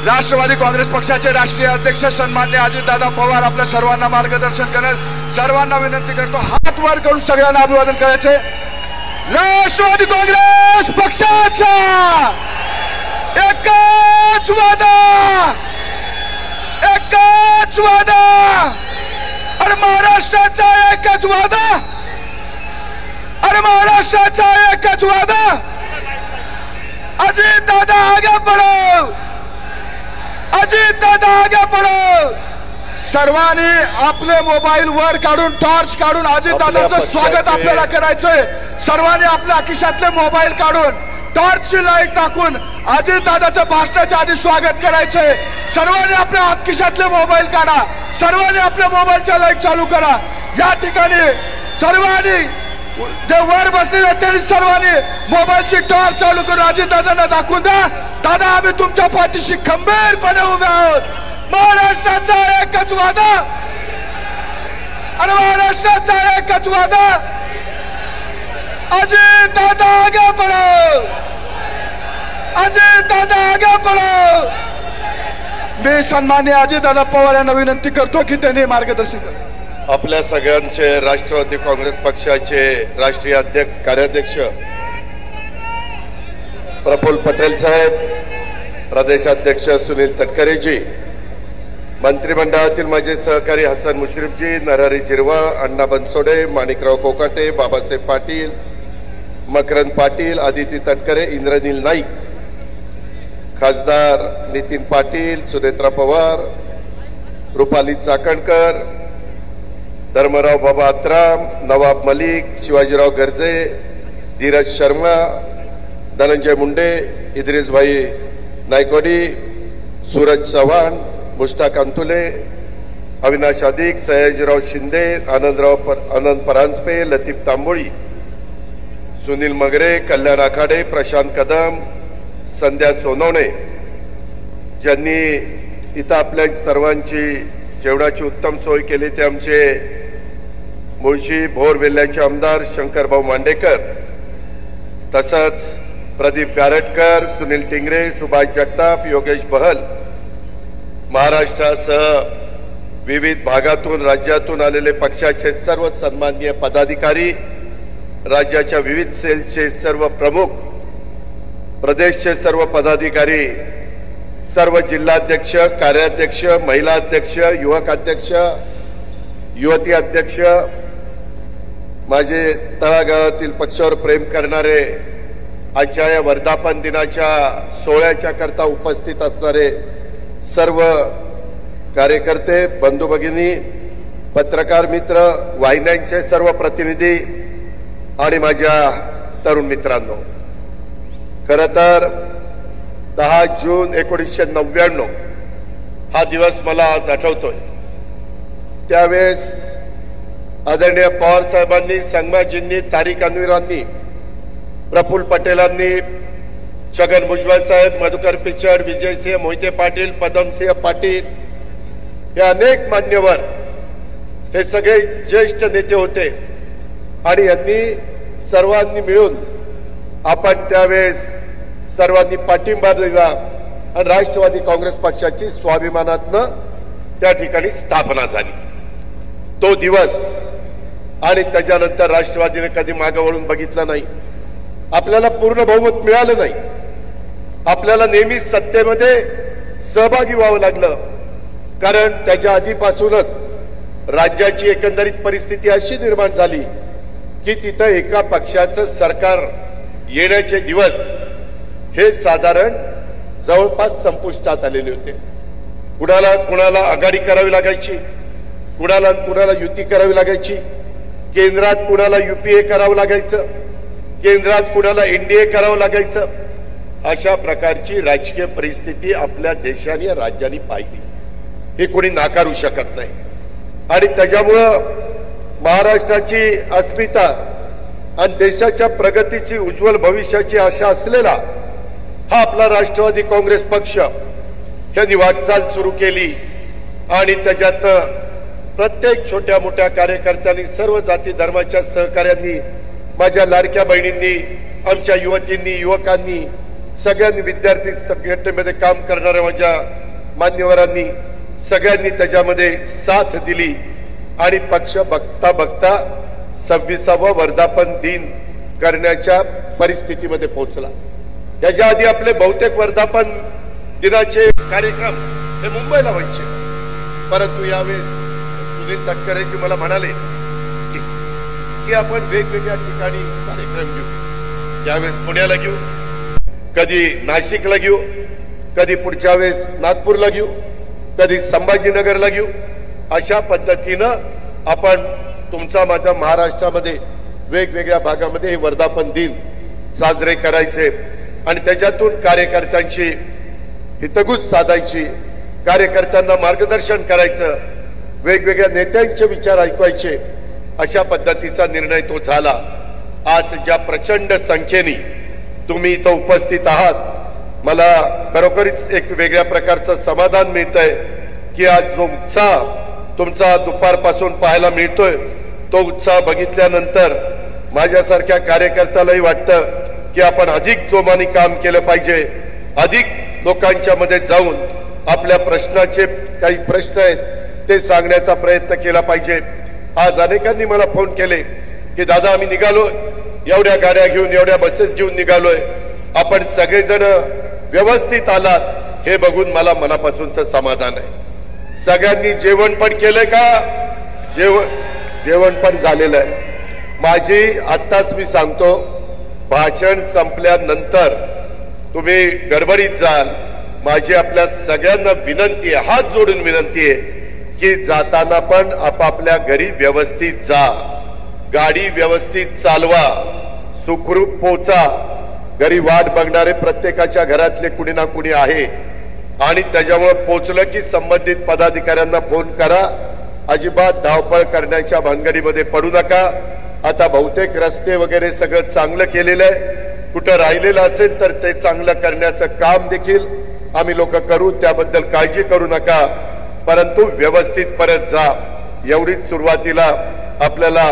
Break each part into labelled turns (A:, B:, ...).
A: राष्ट्रवादी काँग्रेस पक्षाचे राष्ट्रीय अध्यक्ष सन्माननीय अजितदादा पवार आपल्या सर्वांना मार्गदर्शन करणार। सर्वांना विनंती करतो हात वर करून सगळ्यांना अभिवादन करायचे। राष्ट्रवादी काँग्रेस पक्षाचा एकच वादा, एकच वादा आणि महाराष्ट्राचा एकच वादा, अरे महाराष्ट्राचा एकच वादा। अजित दादा आगे बढ़ो, अजित दादा आगे बढ़ो। सर्वांनी आपले मोबाईल वर काढून टॉर्च काढून अजित दादाचं स्वागत आपल्याला करायचंय। सर्वांनी आपल्या खिशातले मोबाईल काढून टॉर्चची लाईट टाकून अजित दादाचं भाषणाच्या आधी स्वागत करायचंय। सर्वांनी आपल्या खिशातले मोबाईल काढा, सर्वांनी आपल्या मोबाईलच्या लाईट चालू करा। या ठिकाणी सर्वांनी जे वर बसलेले त्यांनी सर्वांनी मोबाईलची टॉर्च चालू करून अजित दादांना दाखवून द्या, दादा आम्ही तुमच्या पाठीशी खंबीरपणे उभे आहोत। महाराष्ट्राचा एकच वादा आणि महाराष्ट्राचा एकच वादा, अजित दादा आगे बढ़ो, अजित दादा आगे बढ़ो। मी सन्माननीय अजित दादा पवार यांना विनंती करतो की त्यांनी मार्गदर्शन करावे।
B: आपल्या सगळ्यांचे राष्ट्रवादी काँग्रेस पक्षाचे राष्ट्रीय अध्यक्ष कार्याध्यक्ष प्रफुल्ल पटेल साहेब, प्रदेशाध्यक्ष सुनील तटकरे जी, मंत्रिमंडळातील माझे सहकारी हसन मुश्रीफ जी, नरहरी झिरवाळ, अण्णा बनसोडे, माणिकराव कोकाटे, बाबासाहेब पाटील, मकरंद पाटील, आदिती तटकरे, इंद्रनील नाईक, खासदार नितीन पाटील, सुनेत्रा पवार, रुपाली चाकणकर, धर्मराव बाबा आत्राम, नवाब मलिक, शिवाजीराव गर्जे, धीरज शर्मा, धनंजय मुंडे, इद्रिस भाई नायकवाडी, सूरज चव्हाण, मुश्ताक अंतुले, अविनाश अधिक, सयाजीराव शिंदे, आनंद परांजपे, लतीफ तांबोळी, सुनील मगरे, कल्याण आखाडे, प्रशांत कदम, संध्या सोनवणे, ज्यांनी इथं आपल्या सर्वांची जेवणाची उत्तम सोय केली ते आमचे मुळशी भोर वेल्ल्याचे आमदार शंकरभाऊ मांडेकर, तसंच प्रदीप गारटकर, सुनील टिंगरे, सुभाष जगताप, योगेश बहल, महाराष्ट्रासह विविध भागातून राज्यातून आलेले पक्षाचे सर्व सन्माननीय पदाधिकारी, राज्याच्या विविध सेलचे सर्व प्रमुख, प्रदेशचे सर्व पदाधिकारी, सर्व जिल्हाध्यक्ष, कार्याध्यक्ष, महिला अध्यक्ष, युवक अध्यक्ष, युवती अध्यक्ष, माझे तळागाळातील पक्षावर प्रेम करणारे, आजच्या या वर्धापन दिनाच्या सोहळ्याच्या करता उपस्थित असणारे सर्व कार्यकर्ते, बंधू भगिनी, पत्रकार मित्र, वाहिन्यांचे सर्व प्रतिनिधी आणि माझ्या तरुण मित्रांनो, खरं तर 10 जून 1999 हा दिवस मला आज आठवतोय। त्यावेळेस आदरणीय पवार साहेबांनी, संगमाजींनी, तारिक अन्वीरांनी, प्रफुल्ल पटेलांनी, छगन भुजबळ साहेब, मधुकर पिचड, विजयसिंह मोहिते पाटील, पदमसिंह पाटील, हे अनेक मान्यवर, हे सगळे ज्येष्ठ नेते होते आणि यांनी सर्वांनी मिळून आपण त्यावेळेस सर्वांनी पाठिंबा दिला आणि राष्ट्रवादी काँग्रेस पक्षाची स्वाभिमानातनं त्या ठिकाणी स्थापना झाली। तो दिवस आणि त्याच्यानंतर राष्ट्रवादीने कधी मागे वळून बघितलं नाही। आपल्याला पूर्ण बहुमत मिळालं नाही, आपल्याला नेहमी सत्तेमध्ये सहभागी व्हावं लागलं, कारण त्याच्या आधीपासूनच राज्याची एकंदरीत परिस्थिती अशी निर्माण झाली की तिथं एका पक्षाचं सरकार येण्याचे दिवस हे साधारण जवळपास संपुष्टात आलेले होते। कुणाला आघाडी करावी लागायची, कुणाला युती करावी लागायची, केंद्रात कुणाला युपीए करावं लागायचं, केंद्रात कुणाला एनडीए करावं लागायचं, अशा प्रकारची राजकीय परिस्थिती आपल्या देशाने राज्याने पाहिली, हे कोणी नाकारू शकत नाही। आणि त्याच्यामुळं महाराष्ट्राची अस्मिता आणि देशाच्या प्रगतीची उज्ज्वल भविष्याची आशा असलेला हा आपला राष्ट्रवादी काँग्रेस पक्ष यांनी वाटचाल सुरू केली आणि त्याच्यात प्रत्येक छोट्या मोठ्या कार्यकर्त्यांनी, सर्व जाती धर्माच्या सहकार्यांनी, माझ्या लाडक्या बहिणींनी, आमच्या युवतींनी, युवकांनी सगळ्यांनी विद्यार्थी संघटनेमध्ये काम करणाऱ्या माझ्या मान्यवरांनी सगळ्यांनी त्याच्यामध्ये साथ दिली आणि पक्ष बघता बघता 26वा वर्धापन दिन करण्याच्या परिस्थितीमध्ये पोहोचला। त्याच्या आधी आपले बहुतेक वर्धापन दिनाचे कार्यक्रम हे मुंबईला व्हायचे, परंतु यावेळेस सुनील तटकरेजी मला म्हणाले की आपण वेगवेगळ्या ठिकाणी कार्यक्रम घेऊ। यावेळेस पुण्याला घेऊ, कधी नाशिकला घेऊ, कधी पुढच्या वेळेस नागपूरला घेऊ, कधी संभाजीनगरला घेऊ। अशा पद्धतीनं आपण तुमचा माझा महाराष्ट्रामध्ये वेगवेगळ्या भागामध्ये हे वर्धापन दिन साजरे करायचे आणि त्याच्यातून कार्यकर्त्यांची हितगुज साधायची, कार्यकर्त्यांना मार्गदर्शन करायचं, वेगवेगळ्या नेत्यांचे विचार ऐकवायचे। अशा पद्धतीचा निर्णय तो झाला। आज ज्या प्रचंड संख्येने तुम्ही इथं उपस्थित आहात, मला खरोखरीच एक वेगळ्या प्रकारचं समाधान मिळतंय की आज जो उत्साह तुमचा दुपारपासून पाहायला मिळतोय तो उत्साह बघितल्यानंतर माझ्यासारख्या कार्यकर्त्यालाही वाटतं की आपण अधिक जोमाने काम केलं पाहिजे, अधिक लोकांच्या मध्ये जाऊन आपल्या प्रश्नाचे काही प्रश्न आहेत ते सांगण्याचा प्रयत्न केला पाहिजे। आज अनेकांनी मला फोन केले की दादा आम्ही निघालोय, एवढ्या गाड्या घेऊन एवढ्या बसेस घेऊन निघालोय, आपण सगळेजण व्यवस्थित आलात हे बघून मला मनापासूनच समाधान आहे। सगळ्यांनी जेवण पण केलंय का? जेवण पण झालेलं आहे। माझी आत्ताच मी सांगतो, भाषण संपल्यानंतर तुम्ही गडबडीत जाल, माझी आपल्या सगळ्यांना विनंती आहे, हात जोडून विनंती आहे की जाताना पण आपापल्या घरी व्यवस्थित जा, गाडी व्यवस्थित चालवा, सुखरूप पोचा। घरी वाट बघणारे प्रत्येकाच्या घरातले कुणी ना कुणी आहे आणि त्याच्यामुळे पोचलं की संबंधित पदाधिकाऱ्यांना फोन करा। अजिबात धावपळ करण्याच्या भानगडीमध्ये पडू नका। आता बहुतेक रस्ते वगैरे सगळं चांगलं केलेलं आहे, कुठं राहिलेलं असेल तर ते चांगलं करण्याचं काम देखील आम्ही लोक करू, त्याबद्दल काळजी करू नका, परंतु व्यवस्थित परत जा एवढीच सुरुवातीला आपल्याला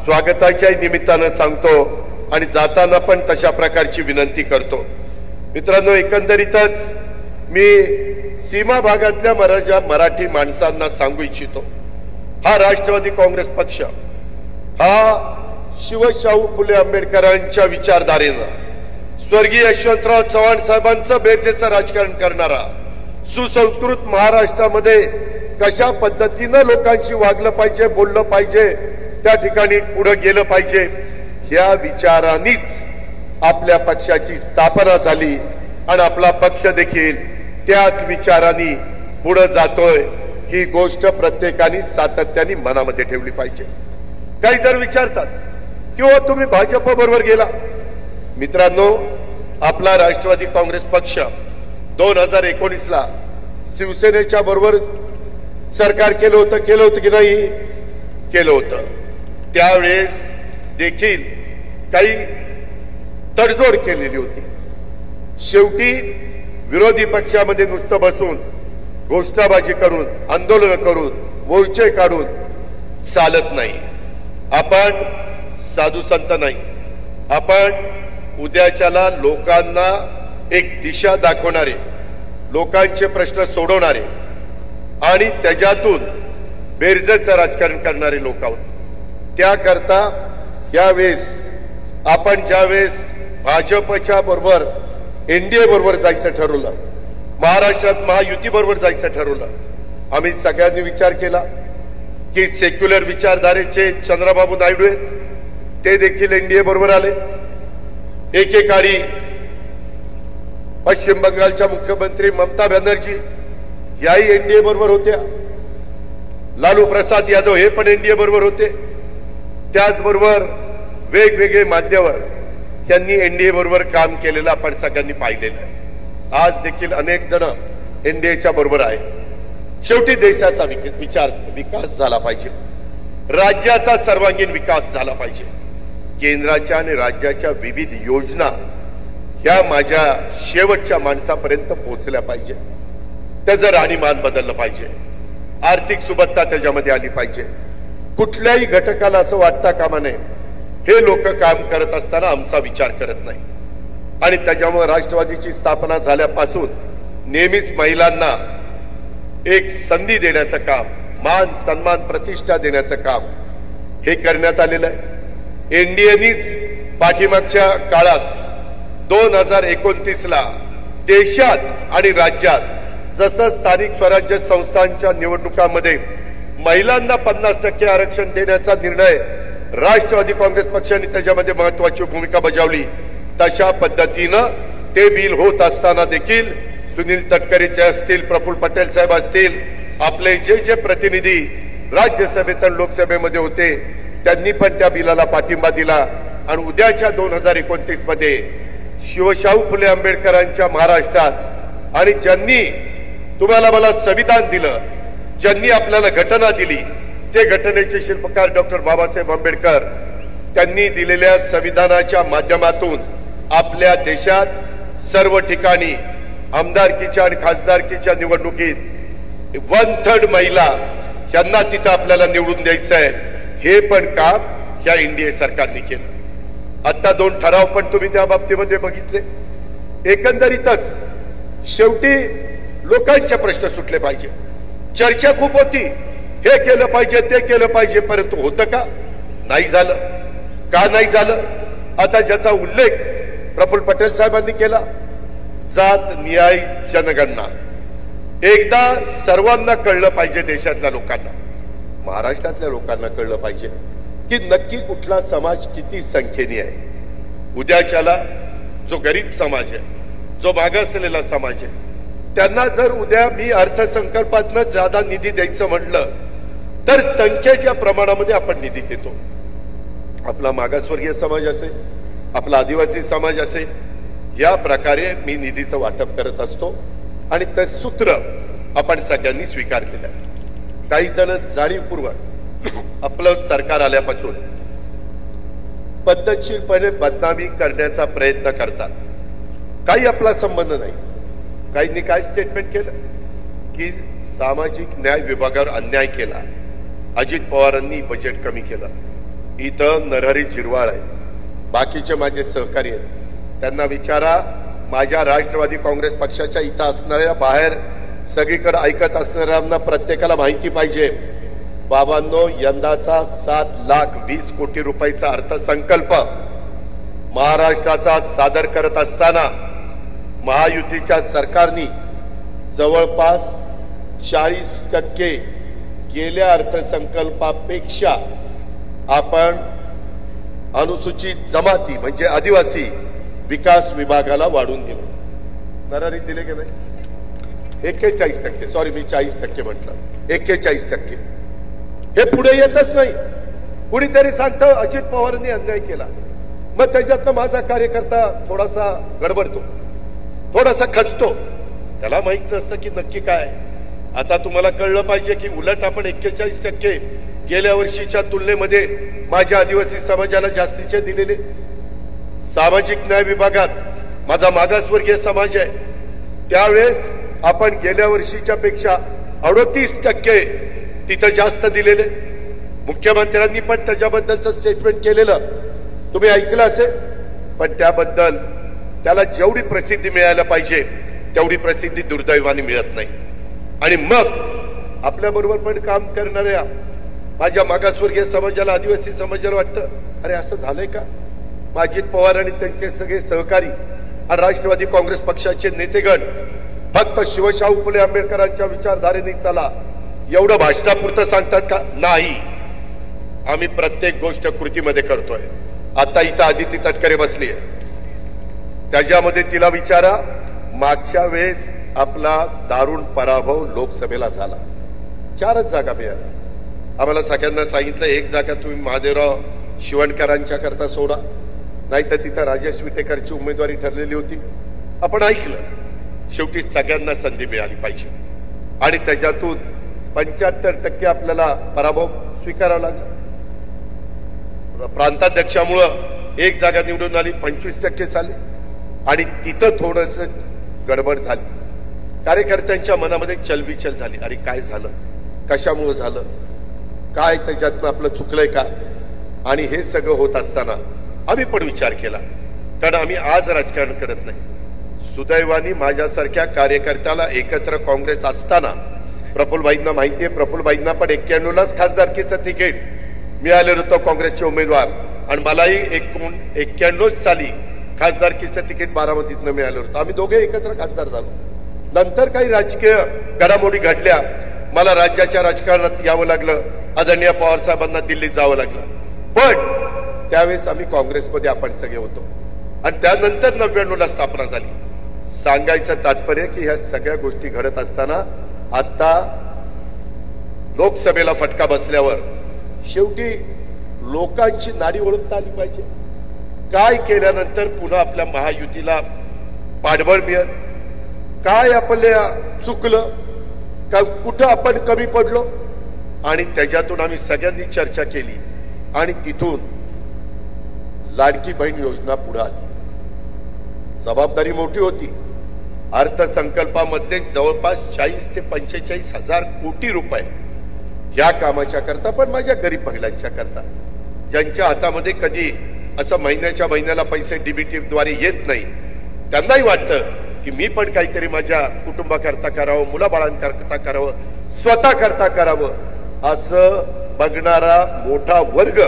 B: स्वागताच्या निमित्तानं सांगतो आणि जाताना पण तशा प्रकारची विनंती करतो। मित्रांनो, एकंदरीतच मी सीमा भागातल्या मराठी माणसांना सांगू इच्छितो, हा राष्ट्रवादी काँग्रेस पक्ष हा शिवशाहू फुले आंबेडकरांच्या विचारधारेनं स्वर्गीय यशवंतराव चव्हाण साहेबांचं बेरजेचं राजकारण करणारा, सुसंस्कृत महाराष्ट्रामध्ये कशा पद्धतीनं लोकांशी वागलं पाहिजे, बोललं पाहिजे, त्या ठिकाणी पुढे गेलं पाहिजे, ह्या विचारांनीच आपल्या पक्षाची स्थापना झाली आणि आपला पक्ष देखील त्याच विचारांनी पुढे जातोय। ही गोष्ट प्रत्येकाने सातत्याने मनामध्ये ठेवली पाहिजे। काही जण विचारतात किंवा तुम्ही भाजप बरोबर गेला। मित्रांनो, आपला राष्ट्रवादी काँग्रेस पक्ष 2019ला शिवसेनेच्या बरोबर सरकार केलं होतं की नाही? केलं होतं। त्यावेळेस देखील काही तडजोड केलेली होती। शेवटी विरोधी पक्षामध्ये नुसतं बसून घोषणाबाजी करून, आंदोलन करून, मोर्चे काढून चालत नाही। आपण साधू संत नाही, आपण उद्याच्याला लोकांना एक दिशा दाखवणारे, लोकांचे प्रश्न सोडवणारे आणि त्याच्यातून बेरजेचं राजकारण करणारे लोक आहोत। त्याकरता यावेळेस आपण ज्यावेळेस भाजपच्या बरोबर एनडीए बरोबर जायचं ठरवलं, महाराष्ट्रात महायुती बरोबर जायचं ठरवलं, आम्ही सगळ्यांनी विचार केला की सेक्युलर विचारधारेचे चंद्रबाबू नायडू आहेत, ते देखील एनडीए बरोबर आले। एकेकाळी पश्चिम बंगालच्या मुख्यमंत्री ममता बॅनर्जी याही एनडीए बरोबर होत्या, लालू प्रसाद यादव हे पण एनडीए बरोबर होते। त्याचबरोबर वेगवेगळे मान्यवर यांनी एनडीए बरोबर काम केलेलं आपण सगळ्यांनी पाहिलेलं आहे। आज देखील अनेक जण एनडीएच्या बरोबर आहे। शेवटी देशाचा विकास झाला पाहिजे, राज्याचा सर्वांगीण विकास झाला पाहिजे, केंद्राच्या आणि राज्याच्या विविध योजना ह्या माझ्या शेवटच्या माणसापर्यंत पोहोचल्या पाहिजे, त्याचं राहणीमान बदललं पाहिजे, आर्थिक सुबत्ता त्याच्यामध्ये आली पाहिजे। कुठल्याही घटकाला असं वाटता कामा नये हे लोक काम करत असताना आमचा विचार करत नाही। आणि त्याच्यामुळे राष्ट्रवादीची स्थापना झाल्यापासून नेहमीच महिलांना एक संधी देण्याचं काम, मान सन्मान प्रतिष्ठा देण्याचं काम हे करण्यात आलेलं आहे. एनडीएनीच पाठीमागच्या काळात 2029ला देशात आणि राज्यात जसं स्थानिक स्वराज्य संस्थांच्या निवडणुकांमध्ये महिलांना 50% आरक्षण देण्याचा निर्णय राष्ट्रवादी काँग्रेस पक्षाने त्याच्यामध्ये महत्वाची भूमिका बजावली, तशा पद्धतीनं ते बिल होत असताना देखील सुनील तटकरे असतील, प्रफुल्ल पटेल साहेब असतील, आपले जे प्रतिनिधी राज्यसभेत आणि लोकसभेमध्ये होते त्यांनी पण त्या बिलाला पाठिंबा दिला. आणि उद्याच्या 2029 मध्ये शिवशाहू फुले आंबेडकरांच्या महाराष्ट्रात आणि ज्यांनी तुम्हाला मला संविधान दिलं, ज्यांनी आपल्याला घटना दिली, ते घटनेचे शिल्पकार डॉक्टर बाबासाहेब आंबेडकर, त्यांनी दिलेल्या संविधानाच्या माध्यमातून आपल्या देशात सर्व ठिकाणी आमदारकीच्या आणि खासदारकीच्या निवडणुकीत 1/3 महिला यांना तिथं आपल्याला निवडून द्यायचं आहे. हे पण काम या एनडीए सरकारने केलं. आता 2 ठराव पण तुम्ही त्या बाबतीमध्ये बघितले. एकंदरीतच शेवटी लोकांचे प्रश्न सुटले पाहिजे. चर्चा खूप होती, हे केलं पाहिजे ते केलं पाहिजे, परंतु होतं का? नाही झालं. का नाही झालं? आता ज्याचा उल्लेख प्रफुल्ल पटेल साहेबांनी केला, जात न्याय जनगणना, एकदा सर्वांना कळलं पाहिजे, देशातल्या लोकांना, महाराष्ट्रातल्या लोकांना कळलं पाहिजे की नक्की कुठला समाज किती संख्येने आहे. उद्याच्याला जो गरीब समाज आहे, जो मागासलेला समाज आहे, त्यांना जर उद्या मी अर्थसंकल्पातनं ज्यादा निधी द्यायचं म्हटलं तर संख्येच्या प्रमाणामध्ये आपण निधी देतो. आपला मागासवर्गीय समाज असेल, आपला आदिवासी समाज असेल, या प्रकारे मी निधीचं वाटप करत असतो आणि ते सूत्र आपण सगळ्यांनी स्वीकारलेलं आहे. काही जण जाणीवपूर्वक आपलं सरकार आल्यापासून पद्धतशीरपणे बदनामी करण्याचा प्रयत्न करतात. काही आपला संबंध नाही. काहींनी काय स्टेटमेंट केलं की सामाजिक न्याय विभागावर अन्याय केला, अजित पवारांनी बजेट कमी केलं. इथं नरहरी झिरवाळ आहे, बाकीचे माझे सहकारी आहेत, त्यांना विचारा. माझ्या राष्ट्रवादी काँग्रेस पक्षाच्या इथं असणाऱ्या, बाहेर सगळीकडे ऐकत असणाऱ्यांना प्रत्येकाला माहिती पाहिजे, बाबांनो, यंदाचा 7,20,00,000 कोटी रुपयाचा अर्थसंकल्प महाराष्ट्राचा सादर करत असताना महायुतीच्या सरकारने जवळपास 40% गेल्या अर्थसंकल्पापेक्षा आपण अनुसूचित जमाती म्हणजे आदिवासी विकास विभागाला वाढून दिलं. नरहरी दिले की नाही? 41%. सॉरी, मी 40% म्हटलं. 41%. हे पुढे येतच नाही. कुणीतरी सांगतं अजित पवारांनी अन्याय केला, मग त्याच्यातनं माझा कार्यकर्ता थोडासा गडबडतो, थोडासा खचतो. त्याला माहित नसतं की नक्की काय. आता तुम्हाला कळलं पाहिजे की उलट आपण 41% गेल्या वर्षीच्या तुलनेमध्ये माझ्या आदिवासी समाजाला जास्तीचे दिलेले. सामाजिक न्याय विभागात माझा मागासवर्गीय समाज आहे, त्यावेळेस आपण गेल्या वर्षीच्या पेक्षा 38% तिथं जास्त दिलेले. मुख्यमंत्र्यांनी पण त्याच्याबद्दलचं स्टेटमेंट केलेलं तुम्ही ऐकलं असेल, पण त्याबद्दल त्याला जेवढी प्रसिद्धी मिळायला पाहिजे तेवढी प्रसिद्धी दुर्दैवाने मिळत नाही. आणि मग आपल्या बरोबर पण काम करणाऱ्या माझ्या मागासवर्गीय समाजाला, आदिवासी समाजाला वाटतं अरे असं झालंय का? अजित पवार आणि त्यांचे सगळे सहकारी आणि राष्ट्रवादी काँग्रेस पक्षाचे नेतेगण फक्त शिवशाहू फुले आंबेडकरांच्या विचारधारेने चला एवढं भाषणापुरतं सांगतात का? नाही, आम्ही प्रत्येक गोष्ट कृतीमध्ये करतोय. आता इथं आदिती तटकरे बसली आहे, त्याच्यामध्ये तिला विचारा, मागच्या वेळेस आपला दारुण पराभव लोकसभेला झाला, 4च जागा मिळाल्या. आम्हाला सगळ्यांना सांगितलं 1 जागा तुम्ही महादेवराव शिवणकरांच्या करता सोडा, नाही तर तिथं राजेश विटेकरची उमेदवारी ठरलेली होती. आपण ऐकलं. शेवटी सगळ्यांना संधी मिळाली पाहिजे आणि त्याच्यातून 75% आपल्याला पराभव स्वीकारावा लागला. प्रांताध्यक्षामुळं 1 जागा निवडून आली, 25% झाले आणि तिथं थोडस गडबड झाली. कार्यकर्त्यांच्या मनामध्ये चलबिचल झाली. अरे काय झालं, कशामुळे झालं, काय त्याच्यातनं आपलं चुकलंय का? आणि हे सगळं होत असताना आम्ही पण विचार केला कारण आम्ही आज राजकारण करत नाही. सुदैवाने माझ्यासारख्या कार्यकर्त्याला एकत्र काँग्रेस असताना प्रफुल्लभाईंना माहितीये, प्रफुल्लभाईंना पण 91लाच खासदारकीचं तिकीट मिळालेलं होतं काँग्रेसचे उमेदवार आणि मलाही 91 साली खासदारकीचं तिकीट बारामतीतनं मिळालं होतं. आम्ही दोघे एकत्र खासदार झालो. नंतर काही राजकीय घडामोडी घडल्या, मला राज्याच्या राजकारणात यावं लागलं, आदरणीय पवार साहेबांना दिल्लीत जावं लागलं. पण त्यावेळेस आम्ही काँग्रेसमध्ये आपण सगळे होतो आणि त्यानंतर 99ला स्थापना झाली. सांगायचं तात्पर्य की ह्या सगळ्या गोष्टी घडत असताना आता लोकसभेला फटका बसल्यावर शेवटी लोकांची नाडी ओळखता आली पाहिजे. काय केल्यानंतर पुन्हा आपल्या महायुतीला पाठबळ मिळेल, काय आपल्या चुकलं, का कुठं आपण कमी पडलो, आणि त्याच्यातून आम्ही सगळ्यांनी चर्चा केली आणि तिथून लाडकी बहीण योजना पुढे आली. जबाबदारी मोठी होती. अर्थसंकल्पामधले जवळपास 40 ते 45 हजार कोटी रुपये या कामाच्या करता, पण माझ्या गरीब महिलांच्या करता, ज्यांच्या हातामध्ये कधी असं महिन्याला पैसे डीबीटी द्वारे येत नाही, त्यांनाही वाटतं की मी पण काहीतरी माझ्या कुटुंबाकरता करावं, मुलाबाळांकरता करावं, स्वतः करता करावं, असं बघणारा मोठा वर्ग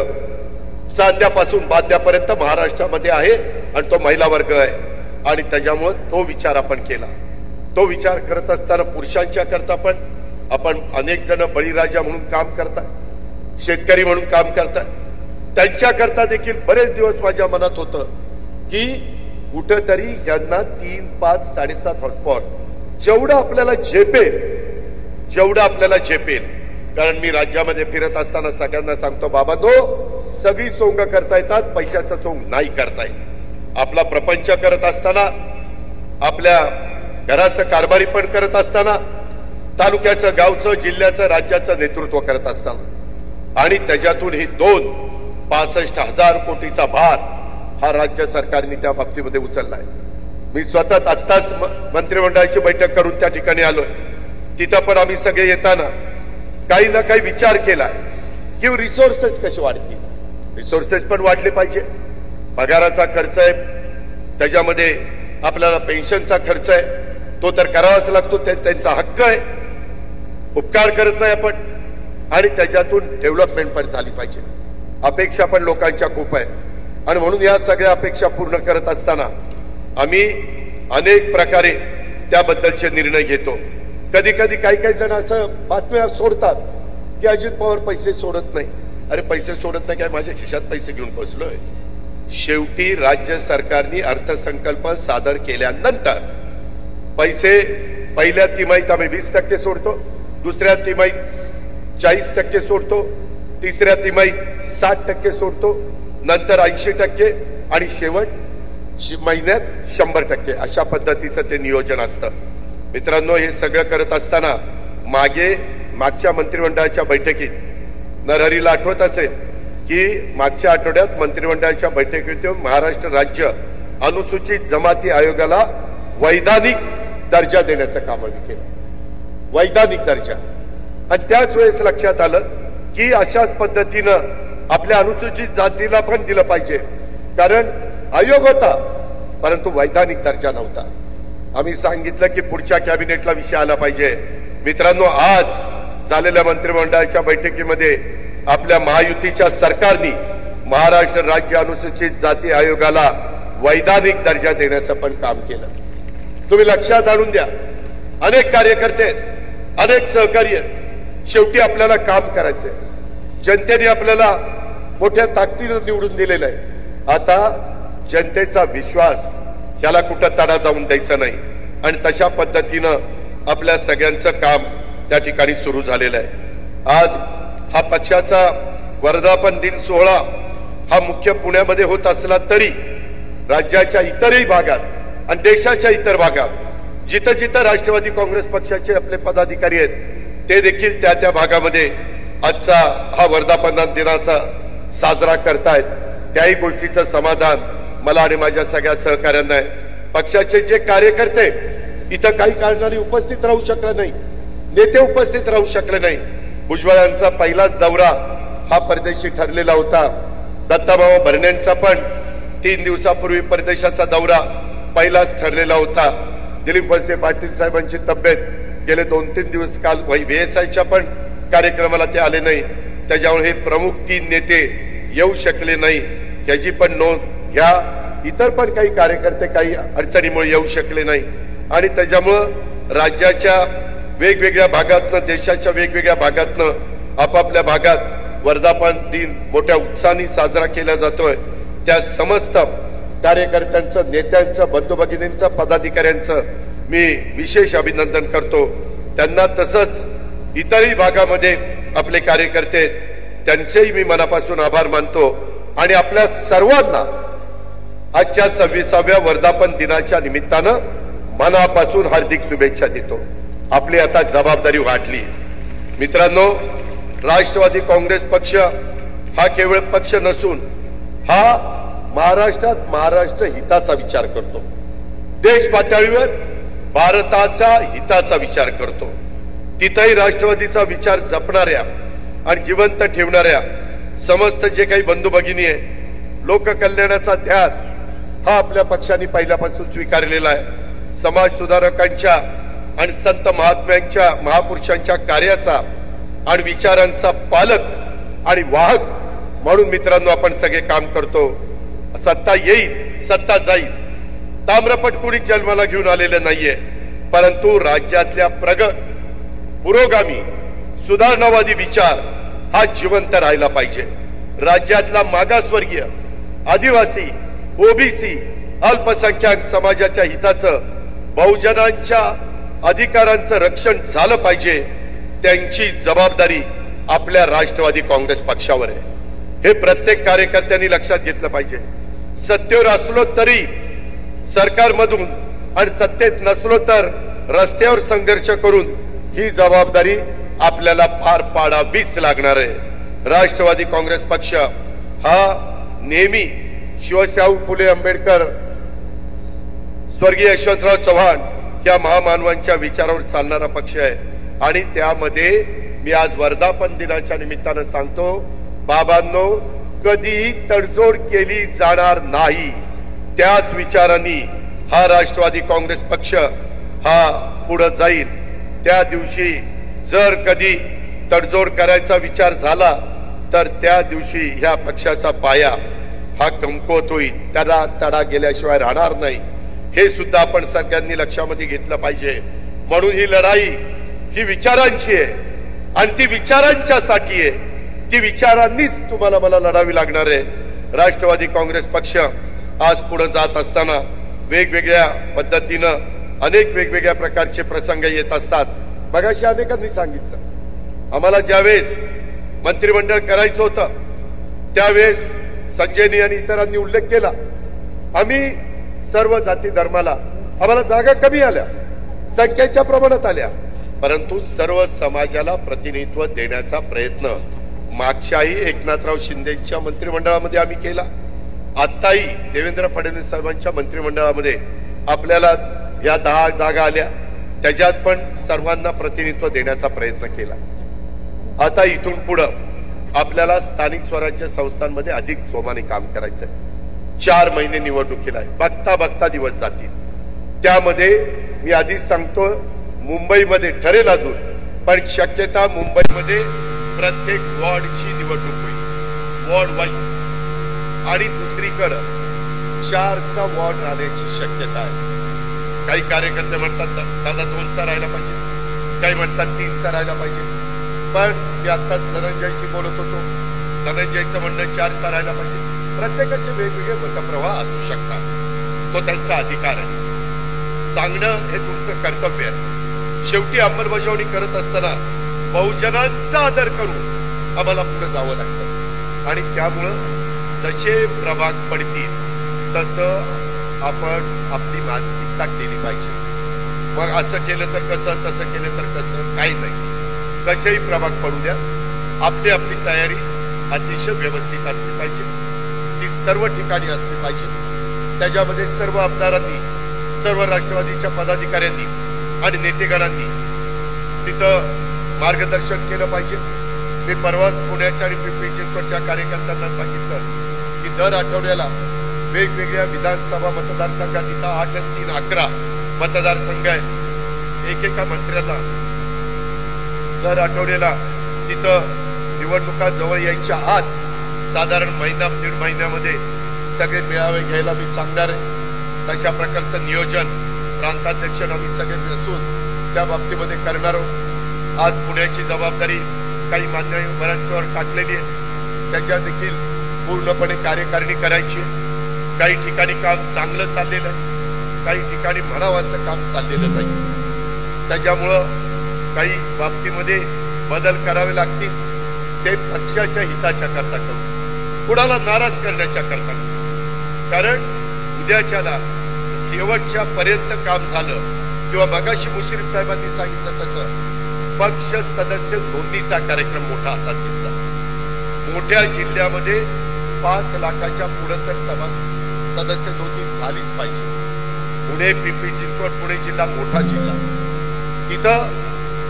B: चांद्यापासून बांध्यापर्यंत महाराष्ट्रामध्ये आहे आणि तो महिला वर्ग आहे. आणि त्याच्यामुळे तो विचार आपण केला. तो विचार करत असताना पुरुषांच्या करता पण आपण अनेक जण बळीराजा म्हणून काम करतात, शेतकरी म्हणून काम करतात, त्यांच्या करता देखील बरेच दिवस माझ्या मनात होतं की कुठंतरी यांना 3, 5, 7.5 हॉर्सपॉवर जेवढं आपल्याला झेपेल. कारण मी राज्यामध्ये फिरत असताना सगळ्यांना सांगतो, बाबांनो, सगळी सोंग करता येतात, पैशाचं सोंग नाही करता येत. आपला प्रपंच करत असताना, आपल्या घराचं कारभारी पण करत असताना, तालुक्याचं, गावचं, जिल्ह्याचं, राज्याचं नेतृत्व करत असताना, आणि त्याच्यातून ही 65,000 कोटीचा भार हा राज्य सरकारने त्या बाबतीमध्ये उचललाय. मी स्वतः आत्ताच मंत्रिमंडळाची बैठक करून त्या ठिकाणी आलोय. तिथं पण आम्ही सगळे येताना काही ना काही विचार केलाय की रिसोर्सेस कसे वाढतील. रिसोर्सेस पण वाढले पाहिजे. पगाराचा खर्च आहे, त्याच्यामध्ये आपल्याला पेन्शनचा खर्च आहे, तो तर करावाच लागतो, त्यांचा हक्क आहे, उपकार करत नाही आपण. आणि त्याच्यातून डेव्हलपमेंट पण झाली पाहिजे. अपेक्षा पण लोकांच्या खूप आहे आणि म्हणून या सगळ्या अपेक्षा पूर्ण करत असताना आम्ही अनेक प्रकारे त्याबद्दलचे निर्णय घेतो. कधी कधी काही जण असं बातम्या सोडतात की अजित पवार पैसे सोडत नाही. अरे पैसे सोडत नाही काय, माझ्या खिशात पैसे घेऊन बसलोय. शेवटी राज्य सरकारने अर्थसंकल्प सादर केल्यानंतर पैसे पहिल्या तिमाहीत आम्ही 20% सोडतो, दुसऱ्या तिमाहीत 40% सोडतो, तिसऱ्या तिमाहीत 60% सोडतो, नंतर 80% आणि शेवट महिन्यात 100%. अशा पद्धतीचं ते नियोजन असतं. मित्रांनो, हे सगळं करत असताना मागच्या मंत्रिमंडळाच्या बैठकीत नरहरीला आठवत असेल की मागच्या आठवड्यात मंत्रिमंडळाच्या बैठकीत महाराष्ट्र राज्य अनुसूचित जमाती आयोगाला वैधानिक दर्जा देण्याचं काम आम्ही केलं. वैधानिक दर्जा. आणि त्याच वेळेस लक्षात आलं की अशाच पद्धतीनं आपल्या अनुसूचित जातीला पण दिलं पाहिजे, कारण आयोग होता परंतु वैधानिक दर्जा नव्हता. आम्ही सांगितलं की पुढच्या कॅबिनेटला विषय आला पाहिजे. मित्रांनो, आज झालेल्या मंत्रिमंडळाच्या बैठकीमध्ये आपल्या महायुतीच्या सरकारने महाराष्ट्र राज्य अनुसूचित जाती आयोगाला वैधानिक दर्जा देण्याचं पण काम केलं. तुम्ही लक्षात आणून द्या, अनेक कार्यकर्ते, अनेक सहकारी आहेत. शेवटी आपल्याला काम करायचंय. जनतेने आपल्याला मोठ्या ताकदीने निवडून दिलेलं आहे. आता जनतेचा विश्वास याला कुठं तडा जाऊन द्यायचा नाही आणि तशा पद्धतीनं आपल्या सगळ्यांचं काम त्या ठिकाणी सुरू झालेलं आहे. आज हा पक्षाचा वर्धापन दिन सोहळा हा मुख्य पुण्यामध्ये होत असला तरी राज्याच्या इतरही भागात आणि देशाच्या इतर भागात जिथं जिथं राष्ट्रवादी काँग्रेस पक्षाचे आपले पदाधिकारी आहेत ते देखील त्या भागामध्ये आजचा हा वर्धापन दिनाचा साजरा करतायत. त्याही गोष्टीचं समाधान मला आणि माझ्या सगळ्या सहकाऱ्यांना आहे. पक्षाचे जे कार्यकर्ते इथं काही कारणाने उपस्थित राहू शकले नाही, नेते उपस्थित राहू शकले नाही. भुजबळांचा पहिलाच दौरा हा परदेशी ठरलेला होता. दत्ताभाऊ भरणेंचा पण 3 दिवसापूर्वी परदेशाचा दौरा पहिलाच ठरलेला होता. दिलीप वळसे पाटील साहेबांची तब्येत गेले 2-3 दिवस काल VSIच्या पण कार्यक्रमाला ते आले नाही. त्याच्यामुळे हे प्रमुख 3 नेते येऊ शकले नाही याची पण नोंद घ्या. इतर पण काही कार्यकर्ते काही अडचणीमुळे येऊ शकले नाही आणि त्याच्यामुळं राज्याच्या वेगवेगळ्या भागातनं देशाच्या वेगवेगळ्या भागातनं आपापल्या भागात वर्धापन दिन मोठ्या उत्साहाने साजरा केला जातोय. त्या समस्त कार्यकर्त्यांचं, नेत्यांचं, बंधू भगिनींचं, पदाधिकाऱ्यांचं मी विशेष अभिनंदन करतो. त्यांना तसंच इतरही भागामध्ये आपले कार्यकर्ते आहेत त्यांचेही मी मनापासून आभार मानतो आणि आपल्या सर्वांना आजच्या 26व्या वर्धापन दिनाच्या निमित्तानं मनापासून हार्दिक शुभेच्छा देतो. आपली आता जबाबदारी वाढली. मित्रांनो, राष्ट्रवादी काँग्रेस पक्ष हा केवळ पक्ष नसून हा महाराष्ट्रात महाराष्ट्र हिताचा विचार करतो. देश पातळीवर भारताचा हिताचा विचार करतो. तिथेही राष्ट्रवादीचा विचार जपणाऱ्या आणि जिवंत ठेवणाऱ्या समस्त जे काही बंधू भगिनी आहे, लोककल्याणाचा ध्यास हा आपल्या पक्षाने पहिल्यापासून स्वीकारलेला आहे. समाज सुधारकांच्या आणि संत महात्म्यांच्या, महापुरुषांच्या कार्याचा आणि विचारांचा पालक आणि वाहक म्हणून मित्रांनो आपण सगळे काम करतो. सत्ता येईल, सत्ता जाईल. ताम्रपट कुणी जन्माला घेऊन आलेलं नाहीये, परंतु राज्यातल्या प्रगत, पुरोगामी, सुधारणावादी विचार हा जिवंत राहिला पाहिजे. राज्यातला मागासवर्गीय, आदिवासी, ओबीसी, अल्पसंख्याक समाजाच्या हिताचं, बहुजनांच्या अधिकारांचं रक्षण झालं पाहिजे. त्यांची जबाबदारी आपल्या राष्ट्रवादी काँग्रेस पक्षावर आहे. हे प्रत्येक कार्यकर्त्यांनी लक्षात घेतलं पाहिजे. सत्तेवर असलो तरी सरकारमधून आणि सत्तेत नसलो तर रस्त्यावर संघर्ष करून ही जबाबदारी आपल्याला पार पाडावीच लागणार आहे. राष्ट्रवादी काँग्रेस पक्ष हा नेहमी शिवशाहू फुले आंबेडकर, स्वर्गीय यशवंतराव चव्हाण या महामानवांच्या विचारावर चालणारा पक्ष आहे आणि त्यामध्ये मी आज वर्धापन दिनाच्या निमित्तानं सांगतो, बाबांनो, कधीही तडजोड केली जाणार नाही. त्याच विचारांनी हा राष्ट्रवादी काँग्रेस पक्ष हा पुढे जाईल. त्या दिवशी जर कधी तडजोड करायचा विचार झाला तर त्या दिवशी ह्या पक्षाचा पाया हा कमकुवत होईल. त्याला तडा गेल्याशिवाय राहणार नाही. हे सुद्धा आपण सगळ्यांनी लक्षामध्ये घेतलं पाहिजे. म्हणून ही लढाई ही विचारांची आहे आणि ती विचारांच्यासाठी आहे. ती विचारांनीच तुम्हाला मला लढावी लागणार आहे. राष्ट्रवादी काँग्रेस पक्ष आज पुढे जात असताना वेगवेगळ्या पद्धतीनं अनेक वेगवेगळ्या प्रकारचे प्रसंग येत असतात. मगाशी अनेकांनी सांगितलं, आम्हाला ज्यावेळेस मंत्रिमंडळ करायचं होतं त्यावेळेस संजयनी आणि इतरांनी उल्लेख केला, आम्ही सर्व जाती धर्माला, आम्हाला जागा कमी आल्या, संख्येच्या प्रमाणात आल्या, परंतु सर्व समाजाला प्रतिनिधित्व देण्याचा प्रयत्न मागच्याही एकनाथराव शिंदेच्या मंत्रिमंडळामध्ये आम्ही केला. आताही देवेंद्र फडणवीस साहेबांच्या मंत्रिमंडळामध्ये आपल्याला या 10 जागा आल्या, त्याच्यात पण सर्वांना प्रतिनिधित्व देण्याचा प्रयत्न केला. आता इथून पुढं आपल्याला स्थानिक स्वराज्य संस्थांमध्ये अधिक जोमाने काम करायचंय. 4 महिने निवडणुकीला आहे, बघता बघता दिवस जातील. त्यामध्ये मी आधीच सांगतो, मुंबईमध्ये ठरेल अजून, पण शक्यता मुंबईमध्ये प्रत्येक वॉर्डची निवडणूक होईल, वॉर्ड वाईज. आणि दुसरीकडं 4चा वॉर्ड राहण्याची शक्यता आहे. काही कार्यकर्ते म्हणतात दादा 2चा राहायला पाहिजे, काही म्हणतात 3चा राहायला पाहिजे. पण मी आता धनंजयशी बोलत होतो, धनंजयचं म्हणणं 4चा राहायला पाहिजे. प्रत्येकाचे वेगवेगळे मतप्रवाह असू शकतात, तो त्यांचा अधिकार आहे. सांगणं हे तुमचं कर्तव्य आहे. शेवटी अंमलबजावणी करत असताना बहुजनांचा आदर करून आम्हाला पुढे जावं लागतं आणि त्यामुळं जसे प्रभाग पडतील तसं आपण आपली मानसिकता केली पाहिजे. मग असं केलं तर कसं, तसं केलं तर कसं, काही नाही. कसेही प्रभाग पडू द्या, आपली आपली तयारी अतिशय व्यवस्थित असली पाहिजे. ती सर्व ठिकाणी असली पाहिजे. त्याच्यामध्ये सर्व आमदारांनी, सर्व राष्ट्रवादीच्या पदाधिकाऱ्यांनी आणि नेतेगणांनी तिथं मार्गदर्शन केलं पाहिजे. मी परवाच पुण्याच्या आणि पिंपरी चिंचवडच्या कार्यकर्त्यांना सांगितलं की दर आठवड्याला वेगवेगळ्या विधानसभा मतदारसंघात इथं 8 आणि 3 11 मतदारसंघ आहे। एकेका मंत्र्याला दर आठवड्याला तिथं निवडणुका जवळ यायच्या आत साधारण महिना दीड महिन्यामध्ये सगळे मेळावे घ्यायला मी सांगणार आहे। तशा प्रकारचं नियोजन प्रांताध्यक्ष आम्ही सगळे मिळून त्या बाबतीमध्ये करणार आहोत। आज पुण्याची जबाबदारी काही मान्यवरांच्यावर टाकलेली आहे, त्याच्या देखील पूर्णपणे कार्यकारिणी करायची। काही ठिकाणी काम चांगलं चाललेलं आहे, काही ठिकाणी म्हणावं असं काम चाललेलं नाही। त्याच्यामुळं काही बाबतीमध्ये बदल करावे लागतील, ते पक्षाच्या हिताच्या करता करू, कुणाला नाराज करण्याच्या करता नाही। कारण उद्याच्याला शेवटच्या पर्यंत काम झालं किंवा मगाशी मुश्रीफ साहेबांनी सांगितलं तसं पक्ष सदस्य नोंदणीचा कार्यक्रम मोठा हातात घेतला। मोठ्या जिल्ह्यामध्ये 5 लाखाच्या पुढे तर सदस्य नोंदणी झालीच पाहिजे। पुणे पिंपरी चिंचवड पुणे जिल्हा मोठा जिल्हा, तिथं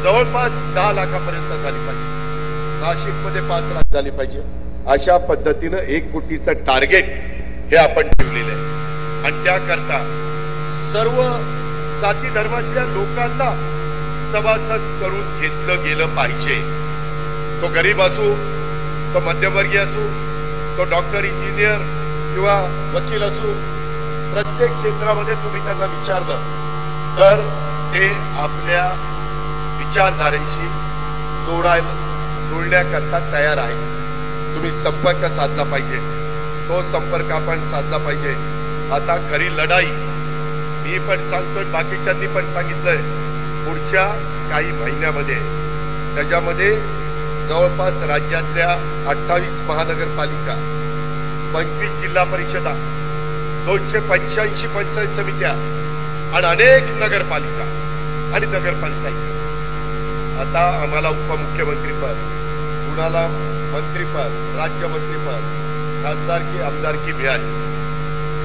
B: जवळपास 10 लाखापर्यंत झाली पाहिजे। नाशिकमध्ये 5 लाख झाली पाहिजे। अशा पद्धतीनं 1 कोटीचं टार्गेट हे आपण ठेवलेलं आहे आणि त्याकरता सर्व जाती धर्मातल्या लोकांना सभासद करून घेतलं गेलं पाहिजे। तो गरीब असो, तो मध्यमवर्गीय असो, तो डॉक्टर इंजिनियर किंवा वकील असो, प्रत्येक क्षेत्रामध्ये तुम्ही त्यांना विचारलं तर ते आपल्या विचारधारेशी जोडण्याकरता तयार आहे। तुम्ही संपर्क साधला पाहिजे, तो संपर्क आपण साधला पाहिजे। आता खरी लढाई मी पण सांगतोय, बाकीच्यांनी पण सांगितलंय, पुढच्या काही महिन्यामध्ये त्याच्यामध्ये जवळपास राज्यातल्या 28 महानगरपालिका, 25 जिल्हा परिषदा, 285 पंचायत समित्या आणि अनेक नगरपालिका आणि नगरपंचायत। आता आम्हाला उपमुख्यमंत्रीपद, कुणाला मंत्रीपद, राज्यमंत्रीपद, खासदारकी आमदारकी मिळाली।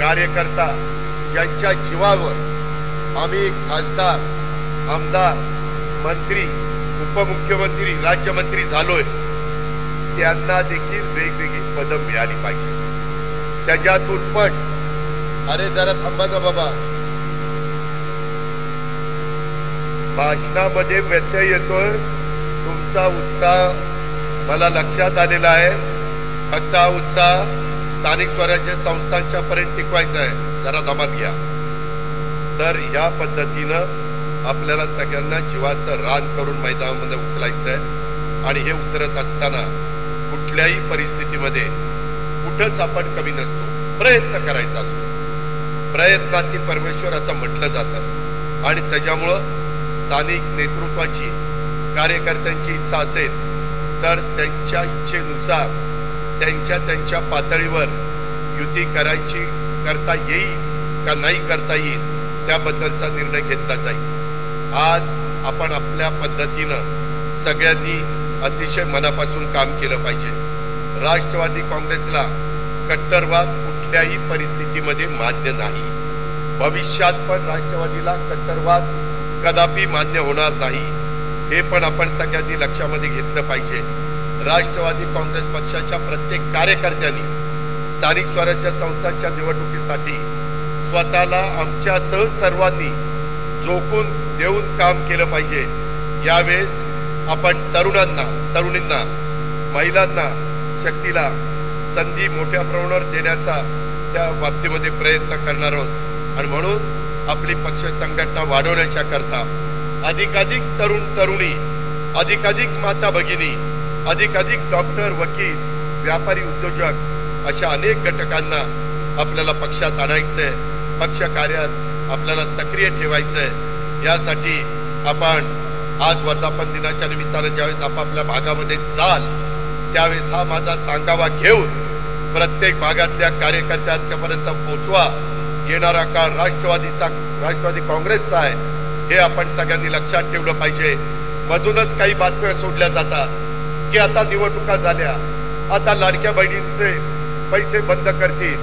B: कार्यकर्ता ज्यांच्या जीवावर आम्ही खासदार, आमदार, मंत्री, उपमुख्यमंत्री, राज्यमंत्री झालोय, त्यांना देखील वेगवेगळी पदं मिळाली पाहिजे। त्याच्यातून पण अरे जरा थांबा ना बाबा, भाषणामध्ये व्यत्यय येतोय, तुमचा उत्साह मला लक्षात आलेला आहे, फक्त हा उत्साह स्थानिक स्वराज्य संस्थांच्या पर्यंत टिकवायचा आहे, जरा दमात घ्या। तर या पद्धतीनं आपल्याला सगळ्यांना जीवाचं रान करून मैदानामध्ये उतरायचं आहे आणि हे उतरत असताना कुठल्याही परिस्थितीमध्ये कुठंच आपण कमी नसतो, प्रयत्न करायचा असतो। प्रयत्नाती परमेश्वर असं म्हटलं जातं आणि त्याच्यामुळं स्थानिक नेतृत्वाची, कार्यकर्त्यांची इच्छा असेल तर त्यांच्या इच्छेनुसार त्यांच्या पातळीवर युती करता येईल का नाही करता येईल त्याबद्दलचा निर्णय घेतला जाईल। आज आपण आपल्या पद्धतीनं सगळ्यांनी अतिशय मनापासून काम केलं पाहिजे। राष्ट्रवादी काँग्रेसला कट्टरवाद कुठल्याही परिस्थितीमध्ये मान्य नाही, भविष्यात पण राष्ट्रवादीला कट्टरवाद कदापि मान्य होणार नाही, हे पण आपण सगळ्यांनी लक्षामध्ये घेतलं पाहिजे। राष्ट्रवादी काँग्रेस पक्षाच्या प्रत्येक कार्यकर्त्यांनी स्थानिक स्वराज्य संस्थांच्या निवडणुकीसाठी स्वतःला आमच्यासह सर्वांनी झोकून देऊन काम केलं पाहिजे। यावेळेस आपण तरुणींना, महिलांना, शक्तीला संधी मोठ्या प्रमाणावर देण्याचा त्या बाबतीमध्ये प्रयत्न करणार आहोत आणि म्हणून आपली पक्ष संघटना वाढवण्याच्या करता अधिकाधिक तरुण तरुणी, अधिकाधिक माता भगिनी, अधिकाधिक डॉक्टर, वकील, व्यापारी, उद्योजक अशा अनेक घटकांना आपल्याला पक्षात आणायचंय, पक्ष कार्यात आपल्याला सक्रिय ठेवायचंय। यासाठी आपण आज वर्धापन दिनाच्या निमित्तानं ज्यावेळेस आपापल्या भागामध्ये जाल त्यावेळेस हा माझा सांगावा घेऊन प्रत्येक भागातल्या कार्यकर्त्यांच्या पर्यंत पोहोचवा। येणारा काळ राष्ट्रवादी काँग्रेसचा आहे हे आपण सगळ्यांनी लक्षात ठेवलं पाहिजे। मधूनच काही बातम्या सोडल्या जातात की आता निवडणुका झाल्या, आता लाडक्या बहिणींचे पैसे बंद करतील।